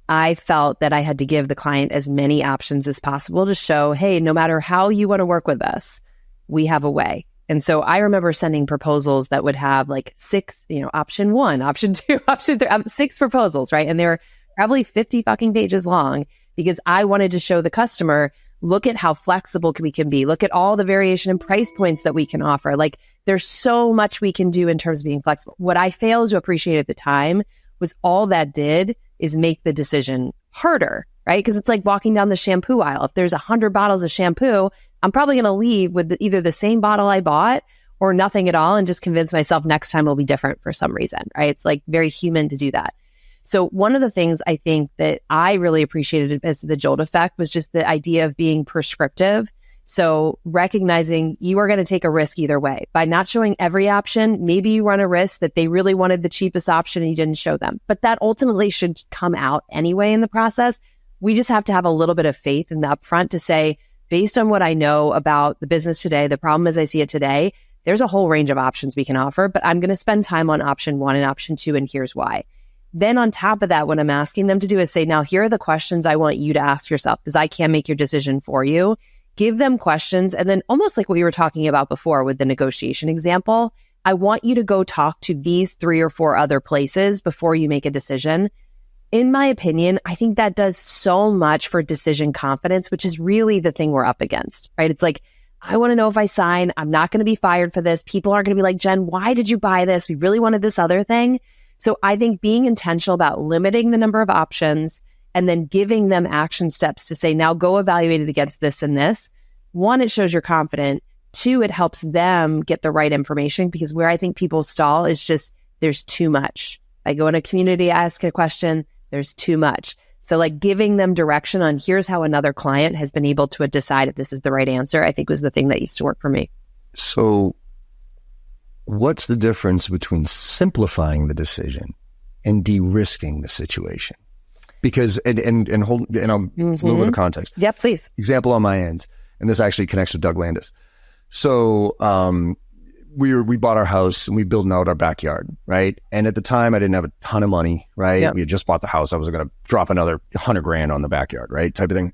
I felt that I had to give the client as many options as possible to show, hey, no matter how you want to work with us, we have a way. And so I remember sending proposals that would have like 6, option 1, option 2, option 3, 6 proposals, right? And they were probably 50 fucking pages long because I wanted to show the customer, look at how flexible we can be. Look at all the variation in price points that we can offer. Like there's so much we can do in terms of being flexible. What I failed to appreciate at the time was all that did is make the decision harder, right? Because it's like walking down the shampoo aisle. If there's 100 bottles of shampoo, I'm probably going to leave with either the same bottle I bought or nothing at all and just convince myself next time will be different for some reason, right? It's like very human to do that. So one of the things I think that I really appreciated as the jolt effect was just the idea of being prescriptive. So recognizing you are going to take a risk either way. By not showing every option, maybe you run a risk that they really wanted the cheapest option and you didn't show them. But that ultimately should come out anyway in the process. We just have to have a little bit of faith in the upfront to say, based on what I know about the business today, the problem as I see it today, there's a whole range of options we can offer, but I'm going to spend time on option 1 and option 2, and here's why. Then on top of that, what I'm asking them to do is say, now here are the questions I want you to ask yourself because I can't make your decision for you. Give them questions. And then almost like what we were talking about before with the negotiation example, I want you to go talk to these 3 or 4 other places before you make a decision. In my opinion, I think that does so much for decision confidence, which is really the thing we're up against, right? It's like, I want to know if I sign, I'm not going to be fired for this. People aren't going to be like, Jen, why did you buy this? We really wanted this other thing. So I think being intentional about limiting the number of options and then giving them action steps to say, now go evaluate it against this and this. 1, it shows you're confident. 2, it helps them get the right information because where I think people stall is just there's too much. I go in a community, I ask a question, there's too much. So like giving them direction on here's how another client has been able to decide if this is the right answer, I think was the thing that used to work for me. So what's the difference between simplifying the decision and de-risking the situation? Because, and hold, and I'll, a little bit of context. Yeah, please. Example on my end, and this actually connects with Doug Landis. So, we bought our house and we building out our backyard, right? And at the time I didn't have a ton of money, right? Yep. We had just bought the house. I was going to drop another $100,000 on the backyard, right? Type of thing.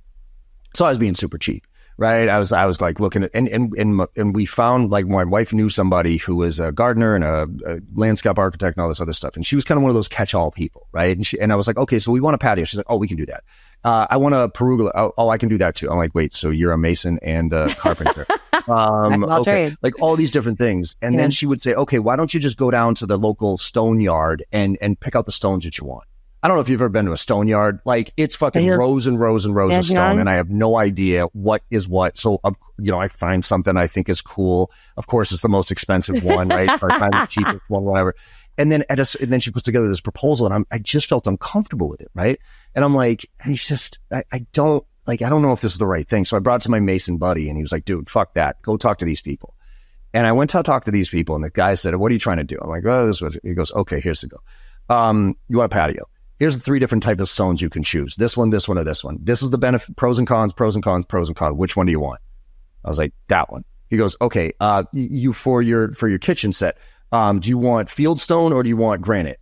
So I was being super cheap. Right. I was like looking at, and we found like my wife knew somebody who was a gardener and a landscape architect and all this other stuff. And she was kind of one of those catch-all people. Right. And I was like, okay, so we want a patio. She's like, oh, we can do that. I want a pergola. Oh, I can do that too. I'm like, wait, so you're a mason and a carpenter. Okay. Like all these different things. And then she would say, okay, why don't you just go down to the local stone yard and pick out the stones that you want? I don't know if you've ever been to a stone yard. Like it's fucking rows and rows and rows of stone, and I have no idea what is what. So, I find something I think is cool. Of course, it's the most expensive one, right? Or I find the cheapest one, whatever. And then and then she puts together this proposal, and I just felt uncomfortable with it, right? And I'm like, I don't know if this is the right thing. So I brought it to my Mason buddy, and he was like, dude, fuck that. Go talk to these people. And I went to talk to these people, and the guy said, what are you trying to do? I'm like, oh, this was. He goes, okay, here's the go. You want a patio? Here's the 3 different types of stones you can choose. This one, or this one. This is the benefit, pros and cons, pros and cons, pros and cons. Which one do you want? I was like, that one. He goes, okay, you for your kitchen set, do you want fieldstone or do you want granite?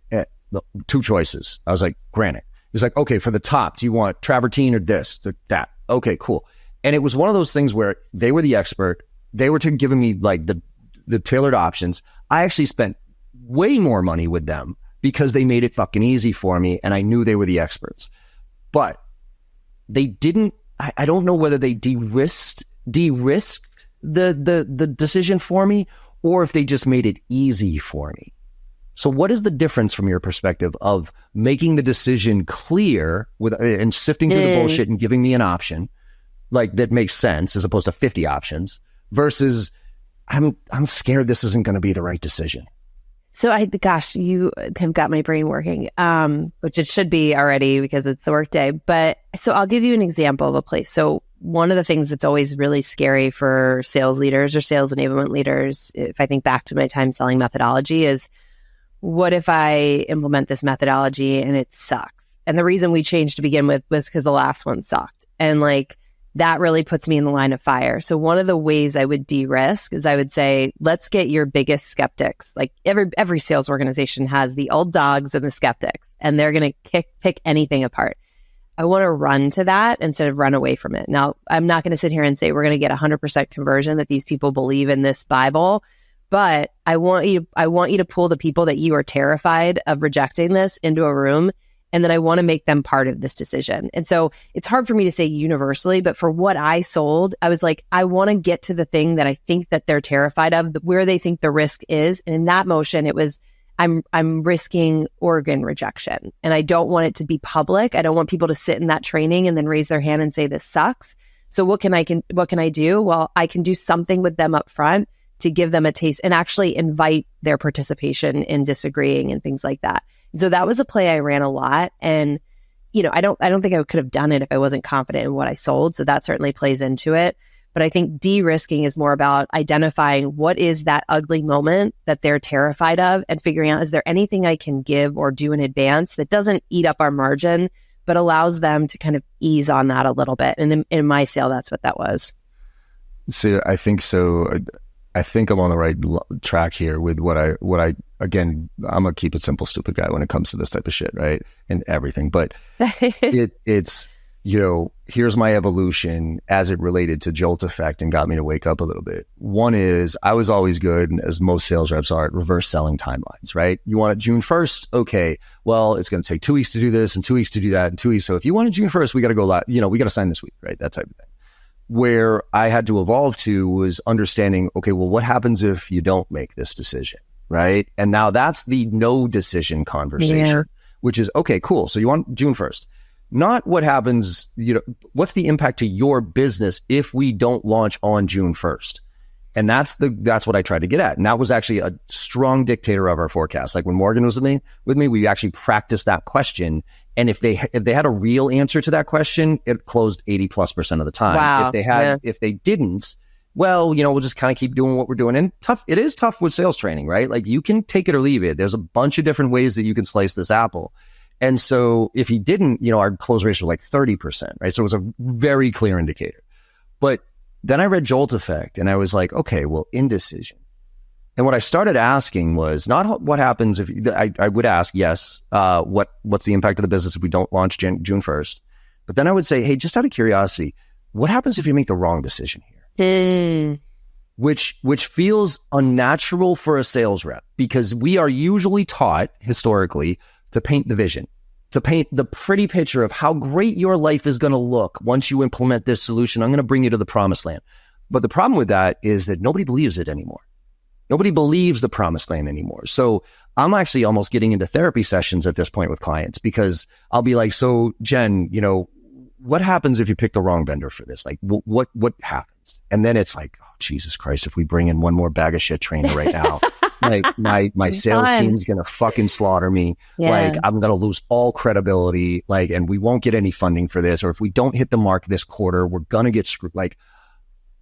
2 choices. I was like, granite. He's like, okay, for the top, do you want travertine or this, that? Okay, cool. And it was one of those things where they were the expert. They were giving me like the tailored options. I actually spent way more money with them because they made it fucking easy for me and I knew they were the experts. But they didn't, I don't know whether they de-risked the decision for me or if they just made it easy for me. So what is the difference from your perspective of making the decision clear and sifting through the bullshit and giving me an option like that makes sense as opposed to 50 options versus I'm scared this isn't going to be the right decision? So you have got my brain working, which it should be already because it's the workday. But so I'll give you an example of a place. So one of the things that's always really scary for sales leaders or sales enablement leaders, if I think back to my time selling methodology, is what if I implement this methodology and it sucks? And the reason we changed to begin with was because the last one sucked. And like, that really puts me in the line of fire. So one of the ways I would de-risk is I would say, let's get your biggest skeptics. Like every sales organization has the old dogs and the skeptics, and they're going to pick anything apart. I want to run to that instead of run away from it. Now, I'm not going to sit here and say we're going to get 100% conversion, that these people believe in this Bible, but I want you to pull the people that you are terrified of rejecting this into a room, and then I want to make them part of this decision. And so it's hard for me to say universally, but for what I sold, I was like, I want to get to the thing that I think that they're terrified of, where they think the risk is. And in that motion, it was, I'm risking organ rejection, and I don't want it to be public. I don't want people to sit in that training and then raise their hand and say this sucks. So what can I do? Well, I can do something with them up front to give them a taste and actually invite their participation in disagreeing and things like that. So that was a play I ran a lot, and I don't think I could have done it if I wasn't confident in what I sold. So that certainly plays into it. But I think de-risking is more about identifying what is that ugly moment that they're terrified of, and figuring out, is there anything I can give or do in advance that doesn't eat up our margin, but allows them to kind of ease on that a little bit. And in my sale, that's what that was. So I think so. I think I'm on the right track here with what I again, I'm a keep it simple, stupid guy when it comes to this type of shit, right? And everything. But it's, here's my evolution as it related to jolt effect and got me to wake up a little bit. One is, I was always good, as most sales reps are, at reverse selling timelines, right? You want it June 1st? Okay, well, it's going to take 2 weeks to do this and 2 weeks to do that and 2 weeks. So if you want it June 1st, we got to go live, we got to sign this week, right? That type of thing. Where I had to evolve to was understanding, okay, well, what happens if you don't make this decision, right? And now that's the no decision conversation, which is, okay, cool. So you want June 1st. Not what happens, what's the impact to your business if we don't launch on June 1st? And that's what I tried to get at. And that was actually a strong dictator of our forecast. Like when Morgan was with me, we actually practiced that question. And if they had a real answer to that question, it closed 80+% of the time. Wow. If they didn't, well, we'll just kind of keep doing what we're doing. And it is tough with sales training, right? Like you can take it or leave it. There's a bunch of different ways that you can slice this apple. And so if he didn't, our close ratio was like 30%, right? So it was a very clear indicator. But then I read Jolt Effect and I was like, okay, well, indecision. And what I started asking was not what happens if I would ask, yes, what's the impact of the business if we don't launch June 1st? But then I would say, hey, just out of curiosity, what happens if you make the wrong decision here? Which feels unnatural for a sales rep, because we are usually taught historically to paint the vision, to paint the pretty picture of how great your life is going to look once you implement this solution. I'm going to bring you to the promised land. But the problem with that is that nobody believes it anymore. Nobody believes the promised land anymore. So I'm actually almost getting into therapy sessions at this point with clients, because I'll be like, so Jen, what happens if you pick the wrong vendor for this? Like what happens? And then it's like, oh, Jesus Christ, if we bring in one more bag of shit trainer right now, like my sales team's going to fucking slaughter me. Yeah. Like I'm going to lose all credibility, and we won't get any funding for this. Or if we don't hit the mark this quarter, we're going to get screwed. Like,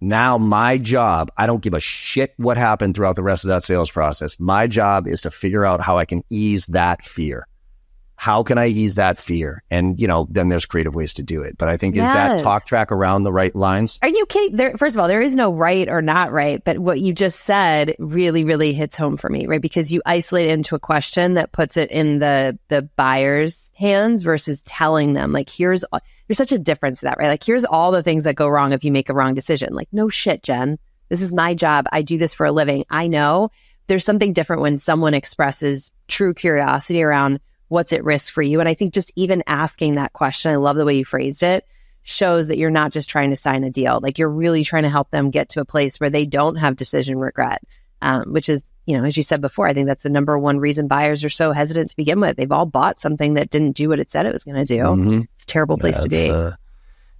now my job, I don't give a shit what happened throughout the rest of that sales process. My job is to figure out how I can ease that fear. How can I ease that fear? And, then there's creative ways to do it. But I think, is that talk track around the right lines? Are you kidding? First of all, there is no right or not right. But what you just said really, really hits home for me, right? Because you isolate it into a question that puts it in the buyer's hands versus telling them, like, there's such a difference to that, right? Like, here's all the things that go wrong if you make a wrong decision. Like, no shit, Jen. This is my job. I do this for a living. I know. There's something different when someone expresses true curiosity around what's at risk for you. And I think just even asking that question, I love the way you phrased it, shows that you're not just trying to sign a deal. Like, you're really trying to help them get to a place where they don't have decision regret, which is, as you said before, I think that's the number one reason buyers are so hesitant to begin with. They've all bought something that didn't do what it said it was going to do. Mm-hmm. It's a terrible place to be.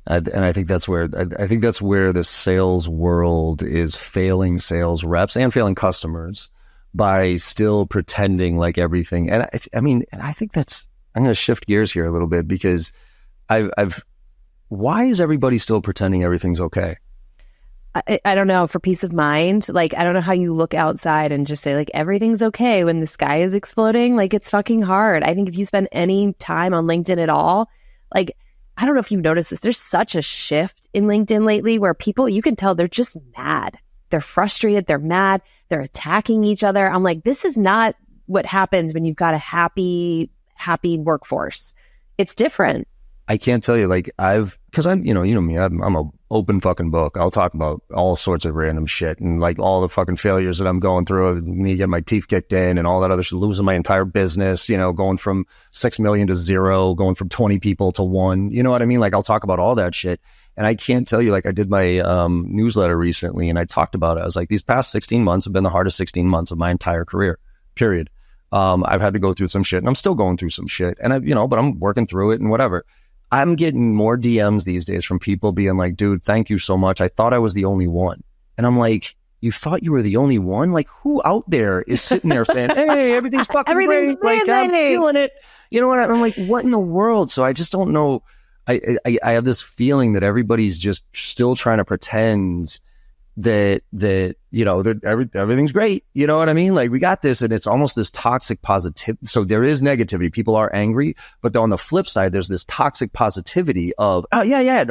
And I think that's where the sales world is failing sales reps and failing customers by still pretending like everything. And I think I'm going to shift gears here a little bit, because why is everybody still pretending everything's okay? I don't know, for peace of mind. Like, I don't know how you look outside and just say, like, everything's okay when the sky is exploding. Like, it's fucking hard. I think if you spend any time on LinkedIn at all, like, I don't know if you've noticed this, there's such a shift in LinkedIn lately where people, you can tell they're just mad. They're frustrated. They're mad. They're attacking each other. I'm like, this is not what happens when you've got a happy workforce. It's different. I can't tell you, like because I'm, you know me, I'm a open fucking book. I'll talk about all sorts of random shit and like all the fucking failures that I'm going through, me getting my teeth kicked in and all that other shit, losing my entire business, you know, going from 6 million to 0, going from 20 people to 1, you know what I mean? Like I'll talk about all that shit. And I can't tell you, like I did my newsletter recently and I talked about it. I was like, these past 16 months have been the hardest 16 months of my entire career, period. I've had to go through some shit and I'm still going through some shit and but I'm working through it and whatever. I'm getting more DMs these days from people being like, dude, thank you so much. I thought I was the only one. And I'm like, you thought you were the only one? Like who out there is sitting there saying, hey, everything's fucking great. Like I'm feeling it. You know what? I'm like, what in the world? So I just don't know. I have this feeling that everybody's just still trying to pretend that you know that everything's great, you know what I mean? Like we got this, and it's almost this toxic positivity. So there is negativity, people are angry, but on the flip side there's this toxic positivity of no,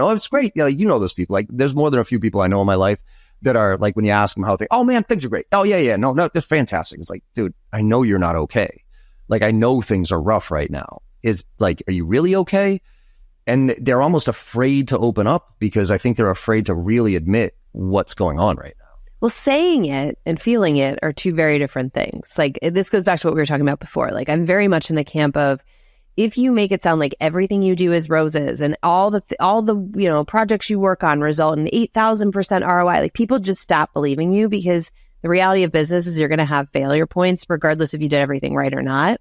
it's great. Yeah, like, you know those people. Like there's more than a few people I know in my life that are like, when you ask them how things, oh man, things are great. Oh yeah, no, that's fantastic. It's like, dude, I know you're not okay. Like I know things are rough right now. Is like, are you really okay? And they're almost afraid to open up because I think they're afraid to really admit what's going on right now. Well, saying it and feeling it are two very different things. Like this goes back to what we were talking about before. Like I'm very much in the camp of, if you make it sound like everything you do is roses and all the projects you work on result in 8,000% ROI, like people just stop believing you, because the reality of business is you're going to have failure points regardless if you did everything right or not.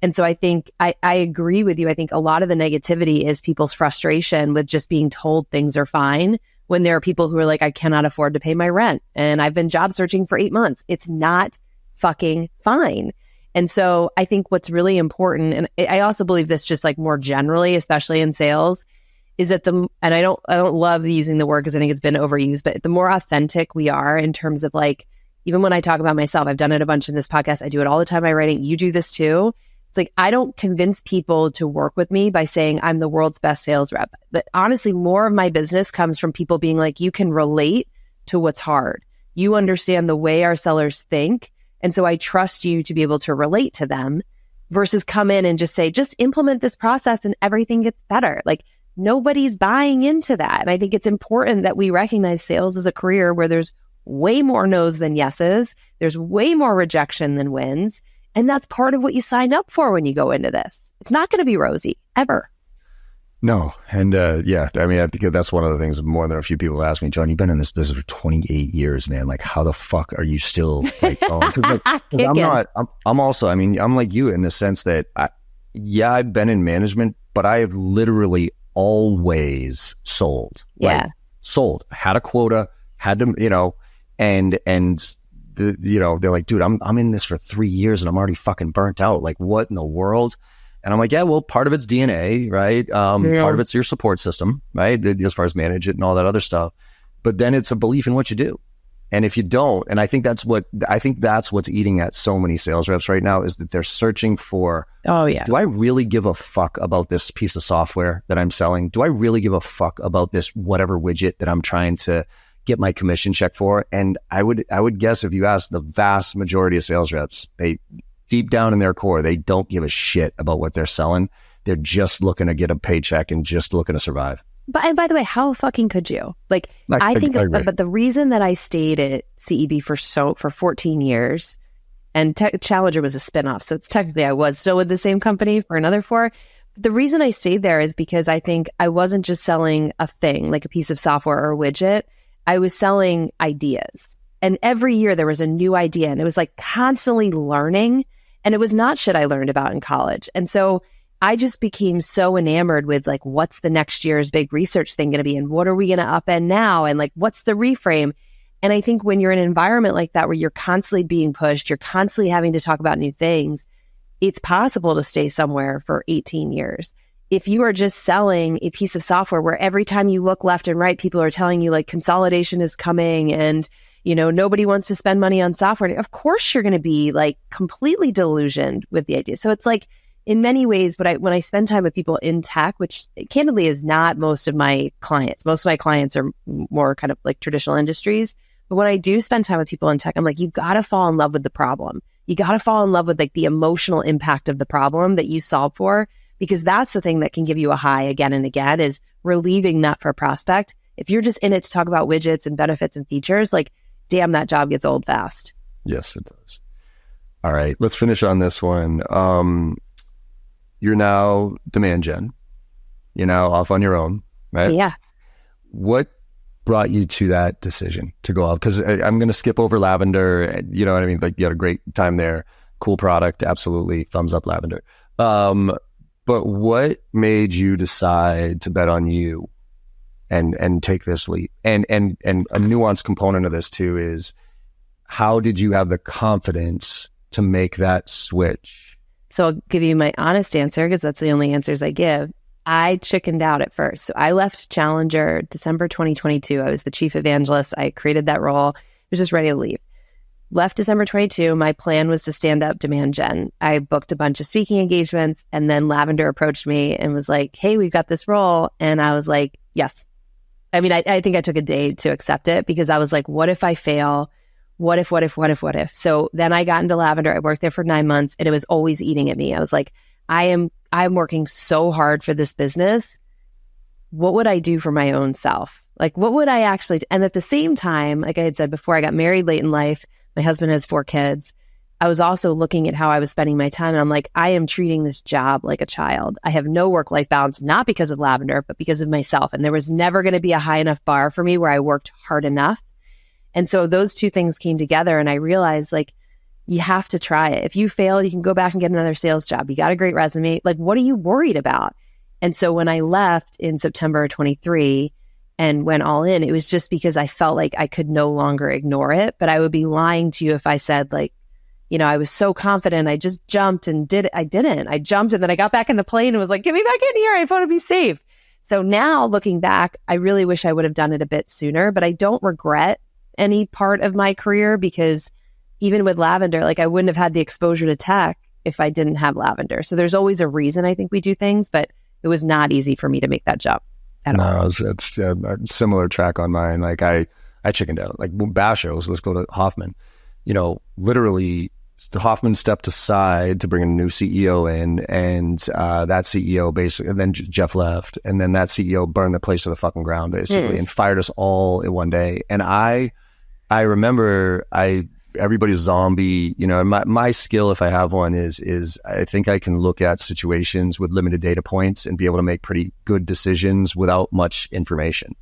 And so I think I agree with you. I think a lot of the negativity is people's frustration with just being told things are fine, when there are people who are like, I cannot afford to pay my rent and I've been job searching for 8 months. It's not fucking fine. And so I think what's really important, and I also believe this just like more generally, especially in sales, is that and I don't love using the word because I think it's been overused, but the more authentic we are in terms of like, even when I talk about myself, I've done it a bunch in this podcast. I do it all the time in my writing. You do this too. It's like, I don't convince people to work with me by saying I'm the world's best sales rep. But honestly, more of my business comes from people being like, you can relate to what's hard. You understand the way our sellers think. And so I trust you to be able to relate to them, versus come in and just say, just implement this process and everything gets better. Like nobody's buying into that. And I think it's important that we recognize sales as a career where there's way more no's than yeses. There's way more rejection than wins. And that's part of what you signed up for when you go into this. It's not going to be rosy, ever. No. And I mean, I think that's one of the things more than a few people ask me, John, you've been in this business for 28 years, man. Like, how the fuck are you still like going? I'm also, I mean, I'm like you in the sense that I've been in management, but I have literally always sold. Yeah. Sold. Had a quota, had to, and they're like, dude, I'm in this for 3 years and I'm already fucking burnt out. Like, what in the world? And I'm like, yeah, well, part of it's DNA, right? Part of it's your support system, right? As far as manage it and all that other stuff. But then it's a belief in what you do. And if you don't, and I think that's what's eating at so many sales reps right now, is that they're searching for, do I really give a fuck about this piece of software that I'm selling? Do I really give a fuck about this whatever widget that I'm trying to get my commission check for? And I would guess if you ask the vast majority of sales reps, they deep down in their core, they don't give a shit about what they're selling. They're just looking to get a paycheck and just looking to survive. And by the way, how fucking could you? But the reason that I stayed at CEB for 14 years, and Challenger was a spinoff, so it's technically I was still with the same company for another 4. The reason I stayed there is because I think I wasn't just selling a thing, like a piece of software or a widget. I was selling ideas. And every year there was a new idea, and it was like constantly learning. And it was not shit I learned about in college. And so I just became so enamored with like, what's the next year's big research thing going to be? And what are we going to upend now? And like, what's the reframe? And I think when you're in an environment like that, where you're constantly being pushed, you're constantly having to talk about new things, it's possible to stay somewhere for 18 years. If you are just selling a piece of software where every time you look left and right, people are telling you like consolidation is coming and, nobody wants to spend money on software, of course you're going to be like completely delusioned with the idea. So it's like, in many ways, when I spend time with people in tech, which candidly is not most of my clients are more kind of like traditional industries. But when I do spend time with people in tech, I'm like, you got to fall in love with the problem. You got to fall in love with like the emotional impact of the problem that you solve for, because that's the thing that can give you a high again and again, is relieving that for a prospect. If you're just in it to talk about widgets and benefits and features, like, damn, that job gets old fast. Yes, it does. All right, let's finish on this one. You're now DemandJen. You're now off on your own, right? Yeah. What brought you to that decision to go off? Because I'm going to skip over Lavender. You know what I mean? Like, you had a great time there. Cool product. Absolutely. Thumbs up, Lavender. But what made you decide to bet on you and take this leap? And a nuanced component of this too is, how did you have the confidence to make that switch? So I'll give you my honest answer, because that's the only answers I give. I chickened out at first. So I left Challenger December 2022. I was the chief evangelist. I created that role. I was just ready to leave. Left December 22. My plan was to stand up DemandJen. I booked a bunch of speaking engagements, and then Lavender approached me and was like, hey, we've got this role. And I was like, yes. I mean, I think I took a day to accept it, because I was like, what if I fail? What if? So then I got into Lavender. I worked there for 9 months, and it was always eating at me. I was like, I'm working so hard for this business. What would I do for my own self? Like, what would I actually do? And at the same time, like I had said before, I got married late in life. My husband has 4 kids. I was also looking at how I was spending my time, and I'm like, I am treating this job like a child. I have no work-life balance, not because of Lavender, but because of myself. And there was never going to be a high enough bar for me where I worked hard enough. And so those two things came together, and I realized, like, you have to try it. If you fail, you can go back and get another sales job. You got a great resume. Like, what are you worried about? And so when I left in September of 23 and went all in, it was just because I felt like I could no longer ignore it. But I would be lying to you if I said, like, you know, I was so confident, I just jumped and did it. I didn't. I jumped, and then I got back in the plane and was like, get me back in here. I want to be safe. So now looking back, I really wish I would have done it a bit sooner, but I don't regret any part of my career, because even with Lavender, like, I wouldn't have had the exposure to tech if I didn't have Lavender. So there's always a reason I think we do things, but it was not easy for me to make that jump at all. It's a similar track on mine. Like, I chickened out. Like, Bashos, let's go to Hoffman. You know, literally, Hoffman stepped aside to bring a new CEO in, and that CEO basically, and then Jeff left, and then that CEO burned the place to the fucking ground, basically, and fired us all in one day. And I remember everybody's zombie, you know, and my skill, if I have one, is I think I can look at situations with limited data points and be able to make pretty good decisions without much information.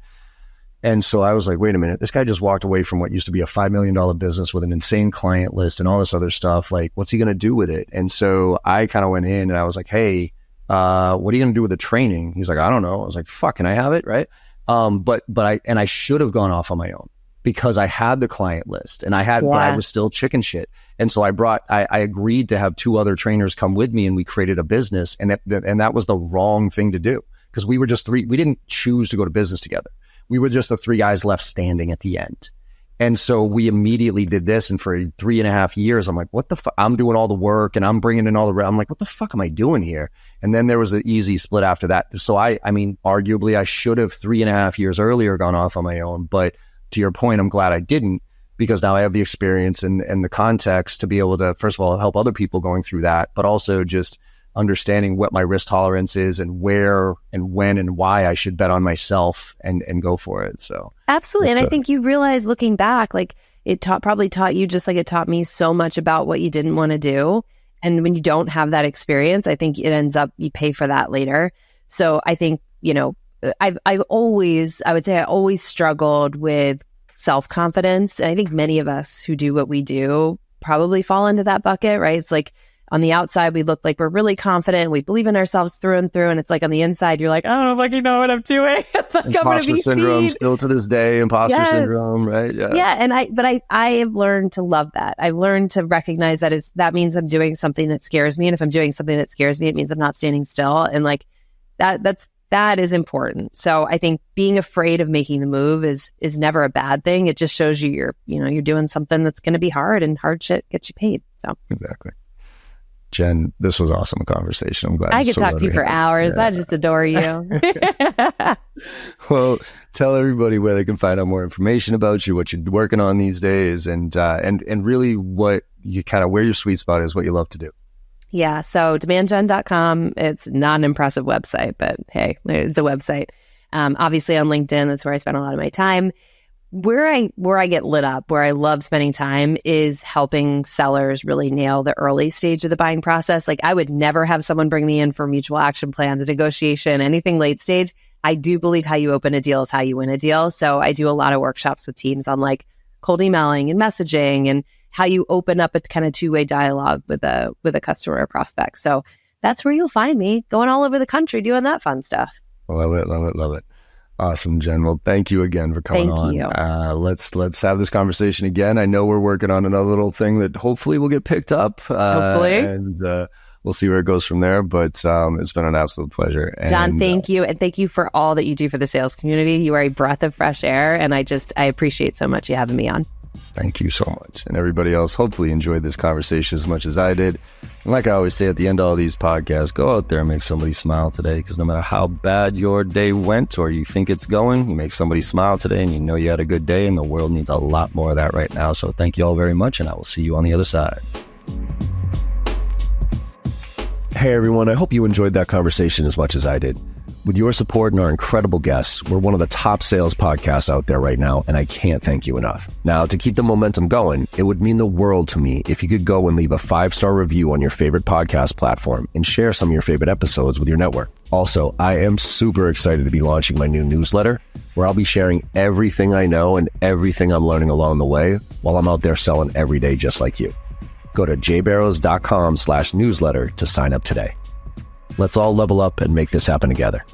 And so I was like, wait a minute, this guy just walked away from what used to be a $5 million business with an insane client list and all this other stuff. Like, what's he going to do with it? And so I kind of went in and I was like, hey, what are you going to do with the training? He's like, I don't know. I was like, fuck, can I have it? Right. But I should have gone off on my own, because I had the client list and but I was still chicken shit. And so I agreed to have 2 other trainers come with me, and we created a business. And that was the wrong thing to do, because we were just 3. We didn't choose to go to business together. We were just the 3 guys left standing at the end. And so we immediately did this. And for 3.5 years, I'm like, what the fuck? I'm doing all the work and I'm bringing in all the, I'm like, what the fuck am I doing here? And then there was an easy split after that. So I mean, arguably I should have 3.5 years earlier gone off on my own. But to your point, I'm glad I didn't, because now I have the experience and the context to be able to, first of all, help other people going through that, but also just understanding what my risk tolerance is and where and when and why I should bet on myself and go for it. So absolutely. And I think you realize, looking back, like, it probably taught you, just like it taught me, so much about what you didn't want to do. And when you don't have that experience, I think it ends up, you pay for that later. So I think, you know, I would say I always struggled with self-confidence. And I think many of us who do what we do probably fall into that bucket, right? It's like, on the outside, we look like we're really confident. We believe in ourselves through and through. And it's like, on the inside, you're like, I don't fucking know what I'm doing. Like, imposter syndrome, still to this day, imposter syndrome, right? Yeah. Yeah. And I have learned to love that. I've learned to recognize that means I'm doing something that scares me. And if I'm doing something that scares me, it means I'm not standing still. And like, that is important. So I think being afraid of making the move is never a bad thing. It just shows you you're doing something that's going to be hard, and hard shit gets you paid. So exactly. Jen, this was awesome conversation. I'm glad I could talk to you for hours. Yeah. I just adore you. Well, tell everybody where they can find out more information about you, what you're working on these days, and really what you kind of, where your sweet spot is, what you love to do. Yeah. So DemandJen.com, it's not an impressive website, but hey, it's a website. Obviously on LinkedIn, that's where I spend a lot of my time. Where I get lit up, where I love spending time is helping sellers really nail the early stage of the buying process. Like I would never have someone bring me in for mutual action plans, negotiation, anything late stage. I do believe how you open a deal is how you win a deal. So I do a lot of workshops with teams on like cold emailing and messaging and how you open up a kind of two-way dialogue with a customer or prospect. So that's where you'll find me, going all over the country doing that fun stuff. Love it, love it, love it. Awesome, Jen. Well, thank you again for coming on. Thank you. Let's have this conversation again. I know we're working on another little thing that hopefully will get picked up. Hopefully. And we'll see where it goes from there. But it's been an absolute pleasure. John, thank you. And thank you for all that you do for the sales community. You are a breath of fresh air. And I appreciate so much you having me on. Thank you so much. And everybody else, hopefully enjoyed this conversation as much as I did. And like I always say at the end of all these podcasts, go out there and make somebody smile today, because no matter how bad your day went or you think it's going, you make somebody smile today and you know you had a good day, and the world needs a lot more of that right now. So thank you all very much, and I will see you on the other side. Hey everyone, I hope you enjoyed that conversation as much as I did. With your support and our incredible guests, we're one of the top sales podcasts out there right now, and I can't thank you enough. Now, to keep the momentum going, it would mean the world to me if you could go and leave a 5-star review on your favorite podcast platform and share some of your favorite episodes with your network. Also, I am super excited to be launching my new newsletter, where I'll be sharing everything I know and everything I'm learning along the way while I'm out there selling every day just like you. Go to jbarrows.com/newsletter to sign up today. Let's all level up and make this happen together.